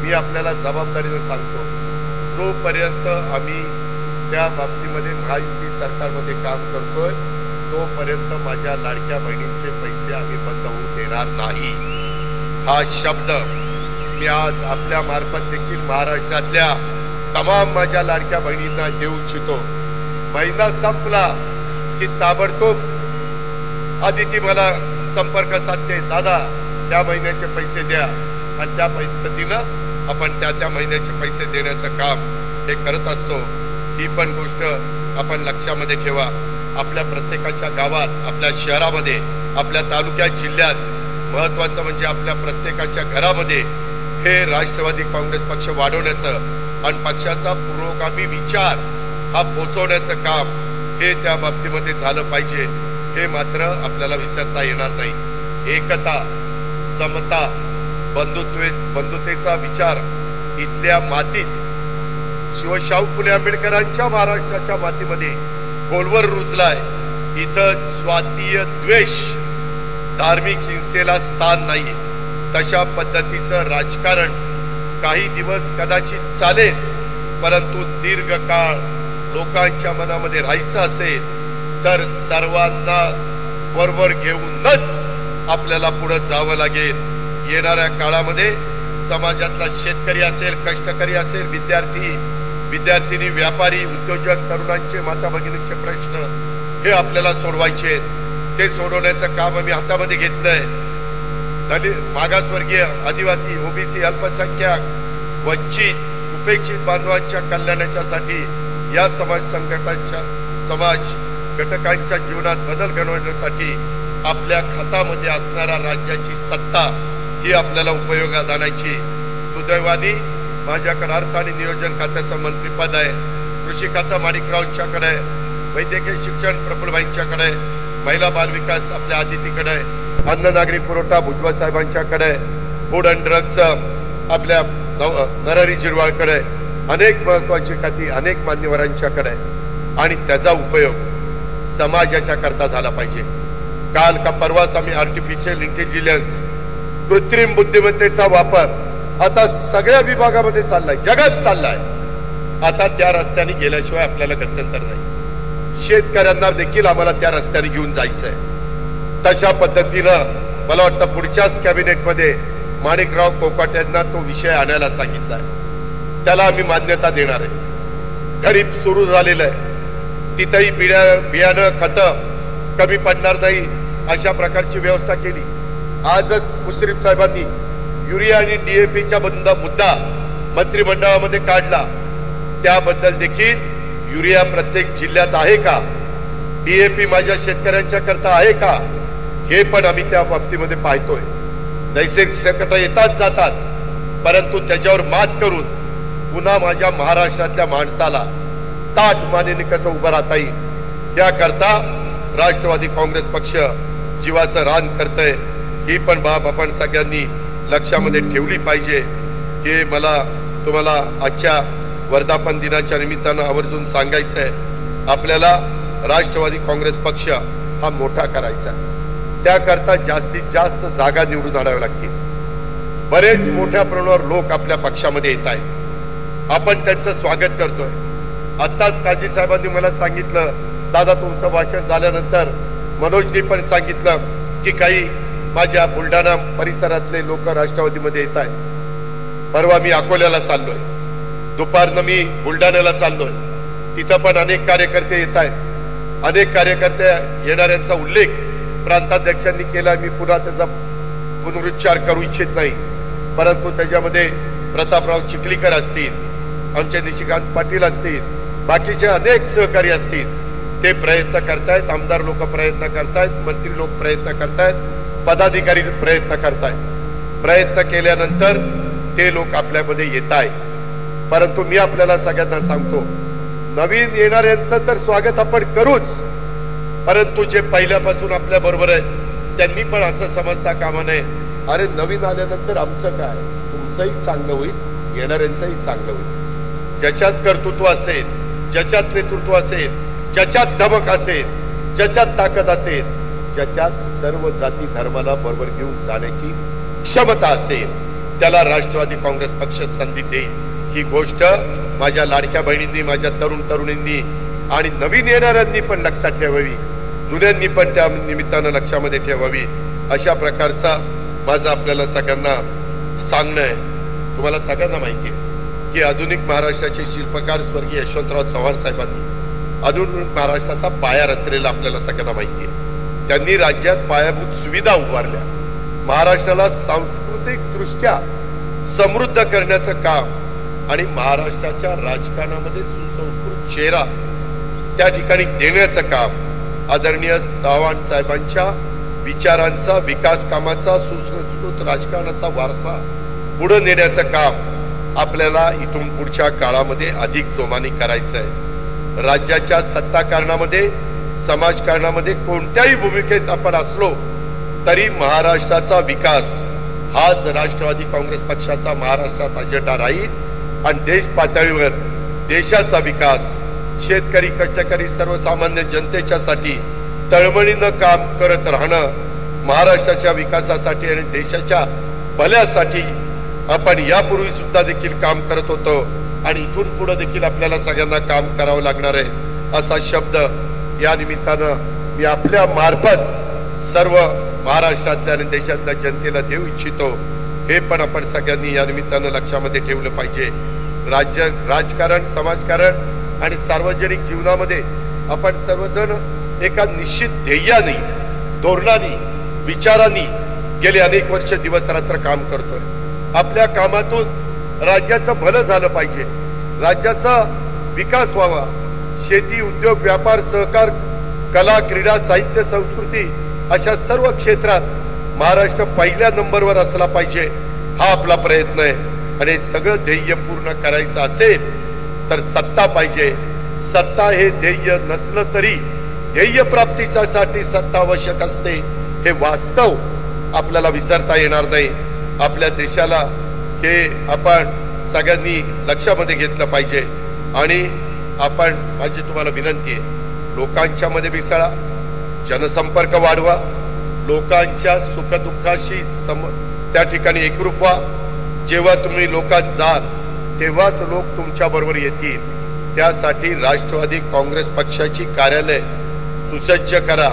B: मी आपल्याला जबाबदारीने सांगतो, जोपर्यंत आम्ही त्या बाबतीमध्ये महायुती सरकारमध्ये काम करतोय तोपर्यंत माझ्या लाडक्या बहिणींचे पैसे आम्ही बंद होऊ देणार नाही। हा शब्द मी आज आपल्या मार्फत देखील महाराष्ट्रातल्या तमाम माझ्या लाडक्या बहिणींना देऊ इच्छितो। महिना संपला की ताबडतोब आदिती मला संपर्क साधते, दादा त्या महिन्याचे पैसे द्या, आणि त्या पद्धतीनं आपण त्या महिन्याचे पैसे देण्याचं काम हे करत असतो। ही पण गोष्ट आपण लक्षामध्ये ठेवा। आपल्या प्रत्येकाच्या गावात, आपल्या शहरामध्ये, आपल्या तालुक्यात, जिल्ह्यात, महत्वाचं म्हणजे आपल्या प्रत्येकाच्या घरामध्ये हे राष्ट्रवादी काँग्रेस पक्ष वाढवण्याचं आणि पक्षाचा पुरोगामी विचार हा पोचवण्याचं काम हे त्या बाबतीमध्ये झालं पाहिजे। हे मात्र आपल्याला विसरता येणार नाही। एकता, समता, बंधुतेचा विचार इथल्या मातीत शिवशाहू फुले आंबेडकरांच्या महाराष्ट्राच्या मातीमध्ये खोलवर रुजलाय। इथं स्वातीय द्वेष, धार्मिक हिंसेला स्थान नाही। तशा पद्धतीचं राजकारण काही दिवस कदाचित चालेल, परंतु दीर्घकाळ लोकांच्या मनामध्ये राहायचं असेल तर सर्वांना बरोबर घेऊनच आपल्याला पुढे जावं लागेल। येणाऱ्या काळामध्ये समाजातला शेतकरी असेल, कष्टकरी असेल, विद्यार्थिनी, व्यापारी, उद्योजक, तरुणांचे, माता भगिनींचे प्रश्न हे आपल्याला सोडवायचे। ते सोडवण्याचं काम आम्ही हातामध्ये घेतलंय। दलित, मागासवर्गीय, आदिवासी, ओबीसी, अल्पसंख्याक, वंचित, उपेक्षित बांधवांच्या कल्याणासाठी या समाज घटकांच्या जीवनात बदल घडवण्यासाठी आपल्या खात्यामध्ये असणाऱ्या राज्याची सत्ता ही आपल्याला उपयोगात आणायची। सुदैवाने माझ्याकडे अर्थ आणि नियोजन खात्याचं मंत्रीपद आहे, कृषी खातं माणिकरावांच्याकडे आहे, वैद्यकीय शिक्षण प्रफुल्लभाईंच्याकडे, महिला बाल विकास आपल्या आदितीकडे आहे, अन्न नागरी पुरवठा भुजबळ साहेबांच्याकडे, फूड अँड ड्रग्जचं आपल्या नरहरी झिरवाळकडे, अनेक महत्वाची खाती अनेक मान्यवरांच्याकडे, आणि त्याचा उपयोग समाजाच्या करता झाला पाहिजे। काल का परवाच आम्ही आर्टिफिशियल इंटेलिजन्स, कृत्रिम बुद्धिमत्तेचा वापर आता सगळ्या विभागामध्ये चाललाय, जगात चाललाय। आता त्या रस्त्याने गेल्याशिवाय आपल्याला गत्यंतर नाही। शेतकऱ्यांना देखील आम्हाला त्या रस्त्याने घेऊन जायचंय। तशा पद्धतीनं मला वाटतं पुढच्याच कॅबिनेटमध्ये माणिकराव कोकाटे यांना तो विषय आणायला सांगितलाय, त्याला आम्ही मान्यता देणार आहे। खरीप सुरू झालेलं आहे, तिथेही बियाणं खतं कमी पडणार नाही अशा प्रकारची व्यवस्था केली। आजच मुश्रीफ साहेबांनी युरिया आणि DAPचा मुद्दा मंत्रिमंडळामध्ये काढला, त्याबद्दल देखील युरिया प्रत्येक जिल्ह्यात आहे का, DAP माझ्या शेतकऱ्यांच्या करता आहे का, हे पण आम्ही त्या बाबतीमध्ये पाहतोय। नैसर्गिक संकट येतात जातात, परंतु त्याच्यावर मात करून पुन्हा माझ्या महाराष्ट्रातल्या माणसाला ताट मानेने कसं उभं राहता येईल याकरता राष्ट्रवादी काँग्रेस पक्ष जीवाचं रान करतय। ही पण बाब आपण सगळ्यांनी लक्षामध्ये ठेवली पाहिजे। हे मला तुम्हाला आजच्या वर्धापन दिनाच्या निमित्तानं आवर्जून सांगायचं आहे। आपल्याला राष्ट्रवादी काँग्रेस पक्ष हा मोठा करायचा, त्याकरता जास्तीत जास्त जागा निवडून आणाव्या लागतील। बरेच मोठ्या प्रमाणावर लोक आपल्या पक्षामध्ये येत आहेत, आपण त्यांचं स्वागत करतोय। आताच काजी साहेबांनी मला सांगितलं, दादा तुमचं भाषण झाल्यानंतर मनोजनी पण सांगितलं की काही माझ्या बुलढाणा परिसरातले लोक राष्ट्रवादीमध्ये येत आहेत। परवा मी अकोल्याला चाललोय, दुपारनं मी बुलढाण्याला चाललोय, तिथं पण अनेक कार्यकर्ते येत आहेत। अनेक कार्यकर्ते येणाऱ्यांचा उल्लेख प्रांताध्यक्षांनी केला, मी पुन्हा त्याचा पुनरुच्चार करू इच्छित नाही, परंतु त्याच्यामध्ये प्रतापराव चिखलीकर असतील, आमचे निशिकांत पाटील असतील, बाकीचे अनेक सहकारी असतील, ते प्रयत्न करतायत, आमदार लोक प्रयत्न करतायत, मंत्री लोक प्रयत्न करतायत, पदाधिकारी प्रयत्न करतायत। प्रयत्न केल्यानंतर ते लोक आपल्यामध्ये येत आहेत। परंतु मी आपल्याला सगळ्यांना सांगतो, नवीन येणाऱ्यांचं तर स्वागत आपण करूच, परंतु जे पहिल्यापासून आपल्या बरोबर आहेत त्यांनी पण असं समजता कामा नये, अरे नवीन आल्यानंतर आमचं काय, तुमचंही चांगलं होईल, येणाऱ्यांचंही चांगलं होईल। ज्याच्यात कर्तृत्व असेल, ज्याच्यात नेतृत्व असेल, ज्याच्यात धमक असेल, ज्याच्यात ताकद असेल, ज्याच्यात सर्व जाती धर्माला बरोबर घेऊन जाण्याची क्षमता असेल, त्याला राष्ट्रवादी काँग्रेस पक्ष संधी देईल। ही गोष्ट माझ्या लाडक्या बहिणींनी, माझ्या तरुणींनी आणि नवीन येणाऱ्यांनी पण लक्षात ठेवावी, जुन्यांनी पण त्या निमित्तानं लक्षामध्ये ठेवावी। अशा प्रकारचा माझं आपल्याला सगळ्यांना सांगणं आहे। तुम्हाला सगळ्यांना माहिती आहे की आधुनिक महाराष्ट्राचे शिल्पकार स्वर्गीय यशवंतराव चव्हाण साहेबांनी आधुनिक महाराष्ट्राचा पाया रचलेला आपल्याला सगळ्यांना माहिती आहे. त्यांनी राज्यात पायाभूत सुविधा उभारल्या, महाराष्ट्राला सांस्कृतिक दृष्ट्या समृद्ध करण्याचं काम आणि महाराष्ट्राच्या राजकारणामध्ये सुसंस्कृत चेहरा त्या ठिकाणी देण्याचं काम आदरणीय चव्हाण साहेबांच्या विचारांचा, विकास कामाचा, सुसंस्कृत राजकारणाचा वारसा पुढे नेण्याचं काम आपल्याला इथून पुढच्या काळामध्ये अधिक जोमाने करायचं आहे. राज्याच्या सत्ताकारणामध्ये, समाजकारणामध्ये कोणत्याही भूमिकेत आपण असलो तरी महाराष्ट्राचा विकास हाच राष्ट्रवादी काँग्रेस पक्षाचा महाराष्ट्रात अजेंडा राहील आणि देश पातळीवर देशाचा विकास, शेतकरी, कष्टकरी, सर्वसामान्य जनतेच्या साठी तळमळीनं काम करत राहणं, महाराष्ट्राच्या विकासासाठी आणि देशाच्या भल्यासाठी आपण यापूर्वी सुद्धा देखील काम करत होतो आणि इथून पुढे देखील आपल्याला सगळ्यांना काम करावं लागणार आहे असा शब्द या निमित्तानं मी आपल्या मार्फत सर्व महाराष्ट्रातल्या आणि देशातल्या जनतेला देऊ इच्छितो. हे पण आपण सगळ्यांनी या निमित्तानं लक्षामध्ये ठेवलं पाहिजे. राजकारण, समाजकारण आणि सार्वजनिक जीवनामध्ये आपण सर्वजण एका निश्चित ध्येयाने, धोरणाने, विचारांनी गेले अनेक वर्ष दिवस रात्र काम करतोय. आपल्या कामातून राज्याचं भलं झालं पाहिजे, राज्याचा विकास व्हावा. शेती, उद्योग, व्यापार, सहकार, कला, क्रीडा, साहित्य, संस्कृती अशा सर्व क्षेत्रात महाराष्ट्र पहिल्या नंबरवर असला पाहिजे हा आपला प्रयत्न आहे. आणि सगळं ध्येय पूर्ण करायचं असेल तर सत्ता पाहिजे. सत्ता हे ध्येय नसलं तरी ध्येय प्राप्तीसाठी सत्ता आवश्यक असते हे वास्तव आपल्याला विसरता येणार नाही. आपल्या देशाला हे आपण सगळ्यांनी लक्षामध्ये घेतलं पाहिजे. आणि आपण, माझी तुम्हाला विनंती आहे, लोकांच्या मध्ये मिसळा, जनसंपर्क वाढवा, लोकांच्या सुखदुःखाशी त्या ठिकाणी एकरूप व्हा. जेव्हा तुम्ही लोकात जाल तेव्हाच लोक तुमच्या बरोबर येतील. त्यासाठी राष्ट्रवादी काँग्रेस पक्षाची कार्यालय सुसज्ज करा.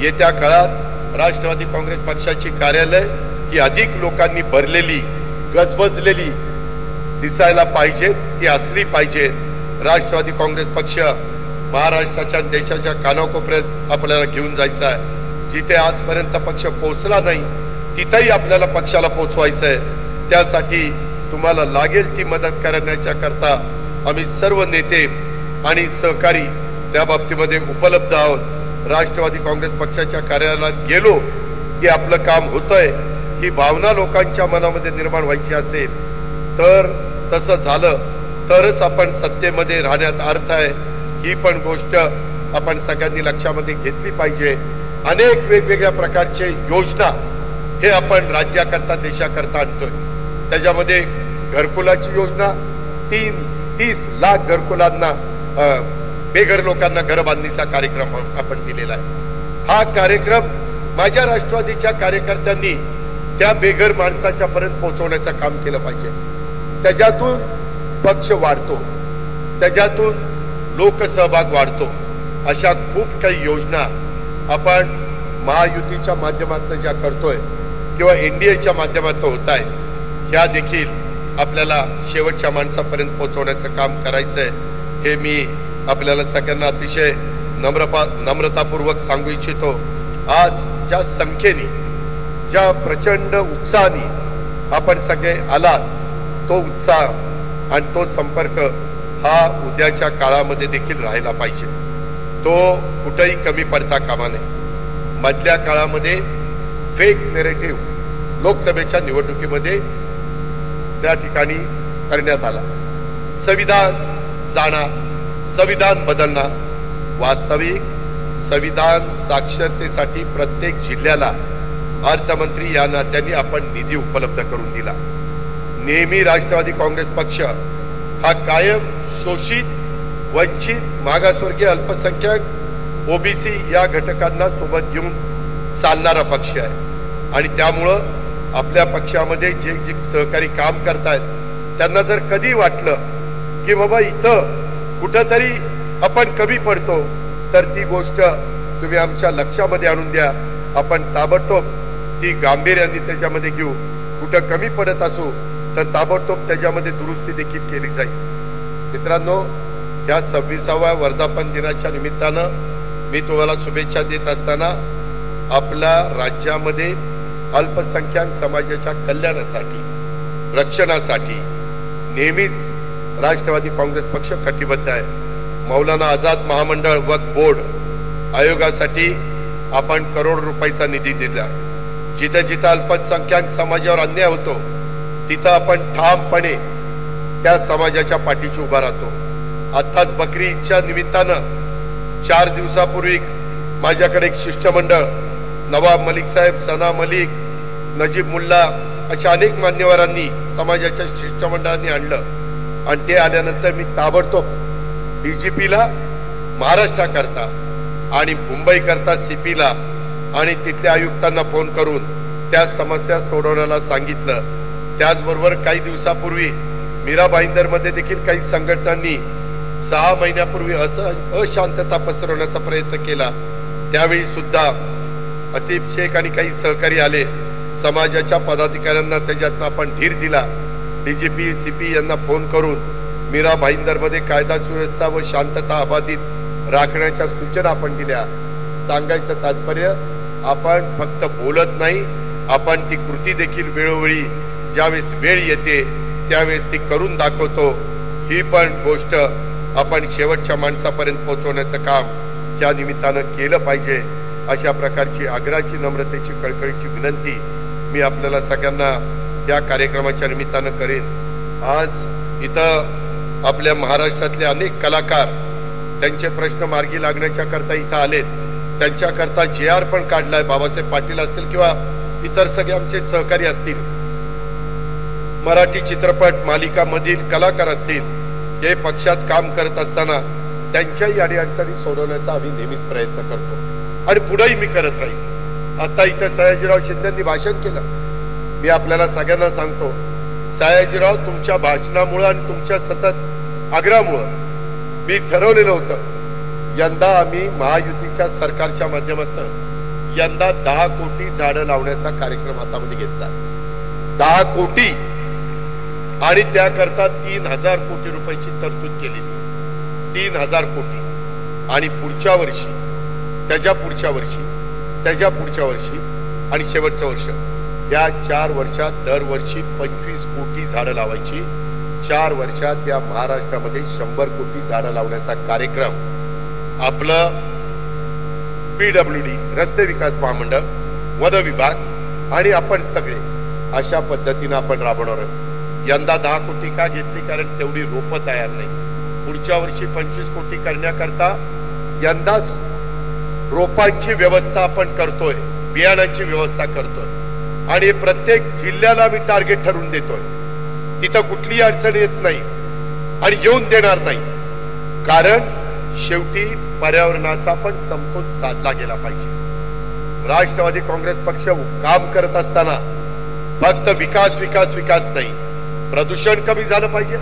B: येत्या काळात राष्ट्रवादी काँग्रेस पक्षाची कार्यालय ही अधिक लोकांनी भरलेली, गजबजलेली दिसायला पाहिजे, ती असली पाहिजे. राष्ट्रवादी काँग्रेस पक्ष महाराष्ट्राच्या देशाच्या कानाकोपऱ्यात आपल्याला घेऊन जायचा आहे. जिथे आजपर्यंत पक्ष पोहोचला नाही तिथेही आपल्याला पक्षाला पोहोचवायचं आहे. त्यासाठी तुम्हाला लागेल ती मदत करण्याच्या करता आम्ही सर्व नेते आणि सहकारी त्या बाबतीमध्ये उपलब्ध आहोत. राष्ट्रवादी काँग्रेस पक्षाच्या कार्यालयात गेलो की आपलं काम होतंय ही भावना लोकांच्या मनामध्ये निर्माण व्हायची असेल तर तसं झालं तरच आपण सत्तेमध्ये राहण्यात अर्थ आहे. ही पण गोष्ट आपण सगळ्यांनी लक्षामध्ये घेतली पाहिजे. अनेक वेगवेगळ्या प्रकारचे योजना हे आपण राज्याकरता, देशाकरता आणतोय. त्याच्यामध्ये घरकुलाची योजना, 30 लाख घरकुलांना, बेघर लोकांना घर बांधणीचा कार्यक्रम आपण दिलेला आहे. हा कार्यक्रम माझ्या राष्ट्रवादीच्या कार्यकर्त्यांनी त्या बेघर माणसाच्या पर्यंत पोहोचवण्याचं काम केलं पाहिजे. त्याच्यातून पक्ष वाढतो, त्याच्यातून लोकसहभाग वाढतो. अशा खूप काही योजना आपण महायुतीच्या माध्यमातून ज्या करतोय किंवा एनडीएच्या माध्यमातून होत आहे, ह्या देखील आपल्याला शेवटच्या माणसापर्यंत पोहोचवण्याचं काम करायचंय. हे मी आपल्याला सगळ्यांना अतिशय नम्रतापूर्वक सांगू इच्छितो. आज ज्या संख्येने, ज्या प्रचंड उत्साहाने आपण सगळे आलात, तो उत्साह आणि तो संपर्क हा उद्याच्या काळामध्ये देखील राहायला पाहिजे. तो कुठेही कमी पडता कामा नये. मधल्या काळामध्ये फेक नेरेटिव्ह लोकसभेच्या निवडणुकीमध्ये त्या ठिकाणी करण्यात आला. संविधान जाणार, संविधान बदलणार. वास्तविक संविधान साक्षरतेसाठी प्रत्येक जिल्ह्याला अर्थमंत्री या नात्याने आपण निधी उपलब्ध करून दिला. नेहमी राष्ट्रवादी काँग्रेस पक्ष हा कायम शोषित, वंचित, मागासवर्गीय, अल्पसंख्याक, ओबीसी या घटकांना सोबत घेऊन चालणारा पक्ष आहे. आणि त्यामुळं आपल्या पक्षामध्ये जे जे सहकारी काम करतायत त्यांना जर कधी वाटलं की बाबा इथं कुठंतरी आपण कमी पडतो तर ती गोष्ट तुम्ही आमच्या लक्षामध्ये आणून द्या. आपण ताबडतोब ती गांभीर्याने त्याच्यामध्ये घेऊ. कुठं कमी पडत असू तर ताबडतोब त्याच्यामध्ये दुरुस्ती देखील केली जाईल. मित्रांनो, या 26व्या वर्धापन दिनाच्या निमित्तानं मी तुम्हाला शुभेच्छा देत असताना आपल्या राज्यामध्ये अल्पसंख्याक समाजाच्या कल्याणासाठी, रक्षणासाठी नेहमीच राष्ट्रवादी काँग्रेस पक्ष कटिबद्ध आहे. मौलाना आझाद महामंडळ वक्फ बोर्ड आयोगासाठी आपण करोड रुपयाचा निधी दिला. जिथे जिथे अल्पसंख्याक समाजावर अन्याय होतो तिथं आपण ठामपणे त्या समाजाच्या पाठीशी उभा राहतो. आताच बकरी ईदच्या निमित्तानं 4 दिवसापूर्वी माझ्याकडे एक शिष्टमंडळ नवाब मलिक साहेब, सना मलिक, नजीब मुल्ला अशा अनेक मान्यवरांनी समाजाच्या शिष्टमंडळांनी आणलं आणि ते आल्यानंतर मी ताबडतोब डीजीपीला महाराष्ट्राकरता आणि मुंबई करता सीपीला आणि तिथल्या आयुक्तांना फोन करून त्या समस्या सोडवण्याला सांगितलं. त्याचबरोबर काही दिवसापूर्वी मीरा भाईंदर मध्ये देखील काही संघटनांनी 6 महिन्यापूर्वी अशांतता पसरवण्याचा प्रयत्न केला. त्यावेळी सुद्धा असिफ शेख आणि काही सहकारी आले. समाजाच्या पदाधिकाऱ्यांना त्याच्यातनं आपण धीर दिला. डीजीपी, सीपी यांना फोन करून मीरा भाईंदर मध्ये कायदा सुव्यवस्था व शांतता अबाधित राखण्याच्या सूचना आपण दिल्या. सांगायचं तात्पर्य, आपण फक्त बोलत नाही, आपण ती कृती देखील वेळोवेळी ज्यावेळेस वेळ येते त्यावेळेस ती करून दाखवतो. ही पण गोष्ट आपण शेवटच्या माणसापर्यंत पोहोचवण्याचं काम या निमित्तानं केलं पाहिजे. अशा प्रकारची आग्रहाची, नम्रतेची, कळकळीची विनंती मी आपल्याला सगळ्यांना या कार्यक्रमाच्या निमित्तानं करेन. आज इथं आपल्या महाराष्ट्रातले अनेक कलाकार त्यांचे प्रश्न मार्गी लागण्याच्या करता इथं आलेत. त्यांच्याकरता JR पण काढलाय. बाबासाहेब पाटील असतील किंवा इतर सगळे आमचे सहकारी असतील, मराठी चित्रपट मालिका मधील कलाकार असतील, हे पक्षात काम करत असताना त्यांच्याही अडीअडचणी सोडवण्याचा आम्ही नेहमीच प्रयत्न करतो आणि पुढेही मी करत राहील. आता इथं सयाजीराव शिंदेंनी भाषण केलं. मी आपल्याला सगळ्यांना सांगतो, सयाजीराव, तुमच्या भाषणामुळे आणि तुमच्या सतत आग्रहामुळे मी ठरवलेलं होतं, यंदा आम्ही महायुतीच्या सरकारच्या माध्यमातून यंदा 10 कोटी झाडं लावण्याचा कार्यक्रम हातामध्ये घेतला. 10 कोटी आणि त्याकरता 3000 कोटी रुपयाची तरतूद केली. 3000 कोटी. आणि पुढच्या वर्षी, त्याच्या पुढच्या वर्षी, त्याच्या पुढच्या वर्षी आणि शेवटचं वर्ष, या 4 वर्षात दरवर्षी 25 कोटी झाडं लावायची. 4 वर्षात या महाराष्ट्रामध्ये 100 कोटी झाडं लावण्याचा कार्यक्रम आपलं PWD, रस्ते विकास महामंडळ, वन विभाग आणि आपण सगळे अशा पद्धतीने आपण राबवणार आहोत. यंदा 10 कोटी का घेतली? कारण तेवढी रोपं तयार नाही. पुढच्या वर्षी 25 कोटी करण्याकरता यंदाच रोपांची व्यवस्था आपण करतोय, बियाणांची व्यवस्था करतोय आणि प्रत्येक जिल्ह्याला मी टार्गेट ठरवून देतोय. तिथं कुठलीही अडचण येत नाही आणि येऊन देणार नाही. कारण शेवटी पर्यावरणाचा पण समतोल साधला गेला पाहिजे. राष्ट्रवादी काँग्रेस पक्ष काम करत असताना फक्त विकास विकास विकास नाही, प्रदूषण कमी झालं पाहिजे,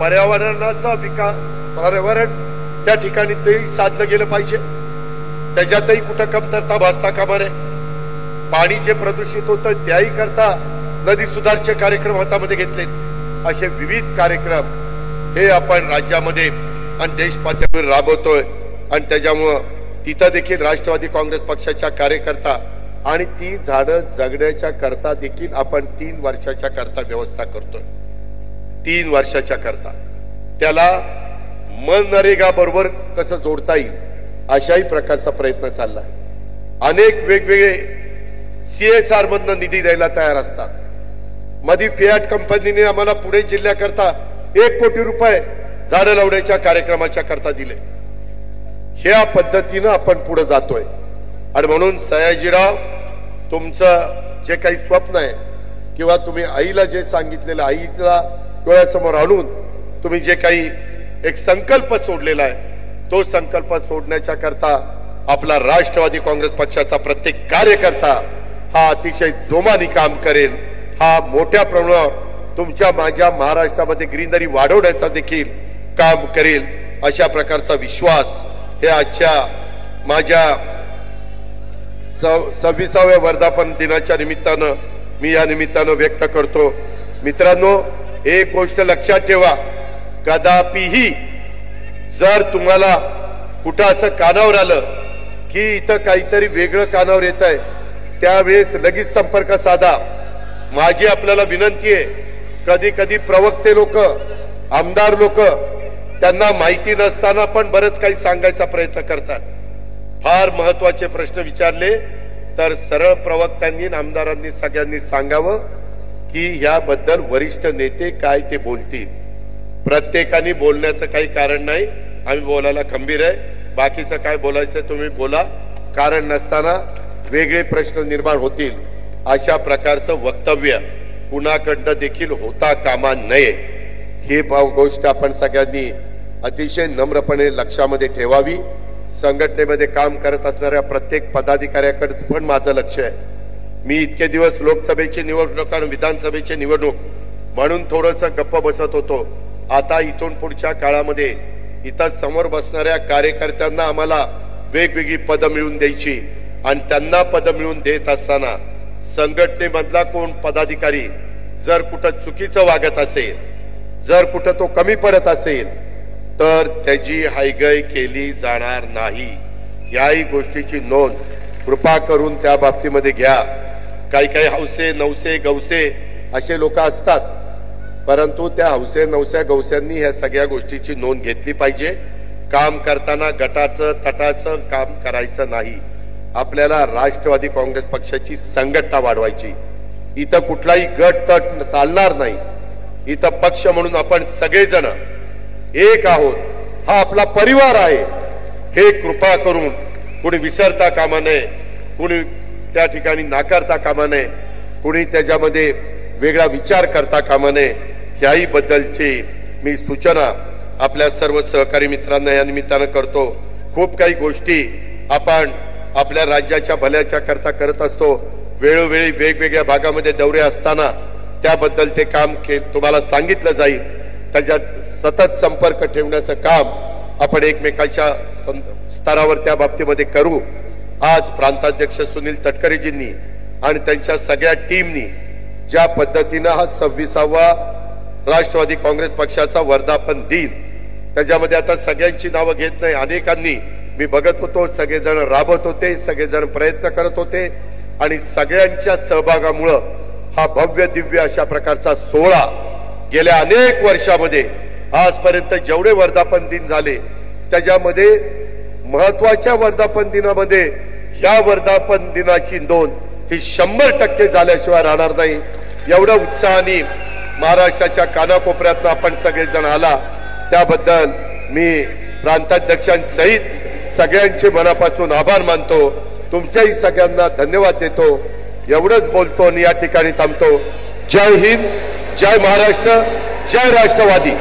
B: पर्यावरणाचा विकास, पर्यावरण त्या ठिकाणी तेही साधलं गेलं पाहिजे. त्याच्यातही कुठं कमतरता भासता कामा नये. पाणी जे प्रदूषित होतं त्याही करता नदी सुधारचे कार्यक्रम हातामध्ये घेतले. असे विविध कार्यक्रम हे आपण राज्यामध्ये आणि देश पातळीवर राबवतोय आणि त्याच्यामुळं तिथं देखील राष्ट्रवादी काँग्रेस पक्षाच्या कार्यकर्ता आणि ती झाडं जगण्याच्या करता देखील आपण 3 वर्षाच्या करता व्यवस्था करतोय. 3 वर्षाच्या करता त्याला मनरेगा बरोबर कसं जोडता येईल अशाही प्रकारचा प्रयत्न चाललाय. अनेक वेगवेगळे CSR मधनं निधी द्यायला तयार असतात. मधी फियाट कंपनीने आम्हाला पुणे जिल्ह्याकरता 1 कोटी रुपये झाडं लावण्याच्या कार्यक्रमाच्या करता दिले. ह्या पद्धतीनं आपण पुढे जातोय आणि म्हणून सयाजीराव, तुमचं जे काही स्वप्न आहे किंवा तुम्ही आईला जे सांगितलेलं, आईला डोळ्यासमोर आणून तुम्ही जे काही एक संकल्प सोडलेला आहे, तो संकल्प सोडण्याच्या करता आपला राष्ट्रवादी काँग्रेस पक्षाचा प्रत्येक कार्यकर्ता हा अतिशय जोमाने काम करेल. हा मोठ्या प्रमाणावर तुमच्या माझ्या महाराष्ट्रामध्ये ग्रीनरी वाढवण्याचा देखील काम करेल. अशा प्रकारचा विश्वास हे आजच्या माझ्या 26व्या वर्धापन दिनाच्या निमित्तानं मी या निमित्तानं व्यक्त करतो. मित्रांनो, एक गोष्ट लक्षात ठेवा, कदापिही जर तुम्हाला कुठं असं कानावर आलं की इथं काहीतरी वेगळं कानावर येत आहे, त्यावेळेस लगेच संपर्क साधा. माझी आपल्याला विनंती आहे, कधी कधी प्रवक्ते लोक, आमदार लोक त्यांना माहिती नसताना पण बरंच काही सांगायचा प्रयत्न करतात. फार महत्वाचे प्रश्न विचारले तर सरळ प्रवक्त्यांनी आमदारांनी सगळ्यांनी सांगावं की याबद्दल वरिष्ठ नेते काय ते बोलतील. प्रत्येकाने बोलण्याचं काही कारण नाही, आम्ही बोलायला खंबीर आहे. बाकीचं काय बोलायचं तुम्ही बोला, कारण नसताना वेगळे प्रश्न निर्माण होतील अशा प्रकारचं वक्तव्य कुणाकडनं देखील होता कामा नये. ही गोष्ट आपण सगळ्यांनी अतिशय नम्रपणे लक्षामध्ये ठेवावी. संघटनेमध्ये काम करत असणाऱ्या प्रत्येक पदाधिकाऱ्याकडे पण माझं लक्ष आहे. मी इतके दिवस लोकसभेची निवडणूक आणि विधानसभेची निवडणूक म्हणून थोडंसं गप्प बसत होतो. आता इथून पुढच्या काळामध्ये इथं समोर बसणाऱ्या कार्यकर्त्यांना आम्हाला वेगवेगळी पदं मिळवून द्यायची आणि त्यांना पदं मिळवून देत असताना संघटनेमधला कोण पदाधिकारी जर कुठं चुकीचं वागत असेल, जर कुठं तो कमी पडत असेल तर त्याची हायगय केली जाणार नाही. याही गोष्टीची नोंद कृपा करून त्या बाबतीमध्ये घ्या. काही काही हौसे नवसे गवसे असे लोक असतात, परंतु त्या हौसे नवसे गवस्यांनी ह्या सगळ्या गोष्टीची नोंद घेतली पाहिजे. काम करताना गटाचं तटाचं काम करायचं नाही. आपल्याला राष्ट्रवादी काँग्रेस पक्षाची संघटना वाढवायची. इथं कुठलाही गट तट चालणार नाही. इथं पक्ष म्हणून आपण सगळेजण एक आहोत, हा आपला परिवार आहे. हे कृपा करून कोणी विसरता कामा नये, कोणी त्या ठिकाणी नाकारता कामा नये, कोणी त्याच्यामध्ये वेगळा विचार करता कामा नये. याही बद्दलची मी सूचना आपल्या सर्व सहकारी मित्रांना या निमित्तानं करतो. खूप काही गोष्टी आपण आपल्या राज्याच्या भल्याच्या करता करत असतो. वेळोवेळी वेगवेगळ्या भागामध्ये दौरे असताना त्याबद्दल ते काम तुम्हाला सांगितलं जाईल. त्याच्यात सतत संपर्क ठेवण्याचं काम आपण एकमेकांच्या स्तरावर त्या बाबतीमध्ये करू. आज प्रांताध्यक्ष सुनील तटकरेजींनी आणि त्यांच्या सगळ्या टीमनी ज्या पद्धतीनं हा 26वा राष्ट्रवादी काँग्रेस पक्षाचा वर्धापन दिन, त्याच्यामध्ये आता सगळ्यांची नावं घेत नाही, अनेकांनी मी बघत होतो, सगळेजण राबत होते, सगळेजण प्रयत्न करत होते आणि सगळ्यांच्या सहभागामुळं हा भव्य दिव्य अशा प्रकारचा सोहळा गेल्या अनेक वर्षामध्ये आजपर्यंत जेवढे वर्धापन दिन झाले त्याच्यामध्ये महत्वाच्या वर्धापन दिनामध्ये या वर्धापन दिनाची नोंद ही 100% झाल्याशिवाय राहणार नाही. एवढा उत्साहाने महाराष्ट्राच्या कानाकोपऱ्यातून आपण सगळेजण आला, त्याबद्दल मी प्रांताध्यक्षांसहित सगळ्यांचे मनापासून आभार मानतो. तुमच्याही सगळ्यांना धन्यवाद देतो. एवढंच बोलतो आणि या ठिकाणी थांबतो. जय हिंद, जय महाराष्ट्र, जय राष्ट्रवादी.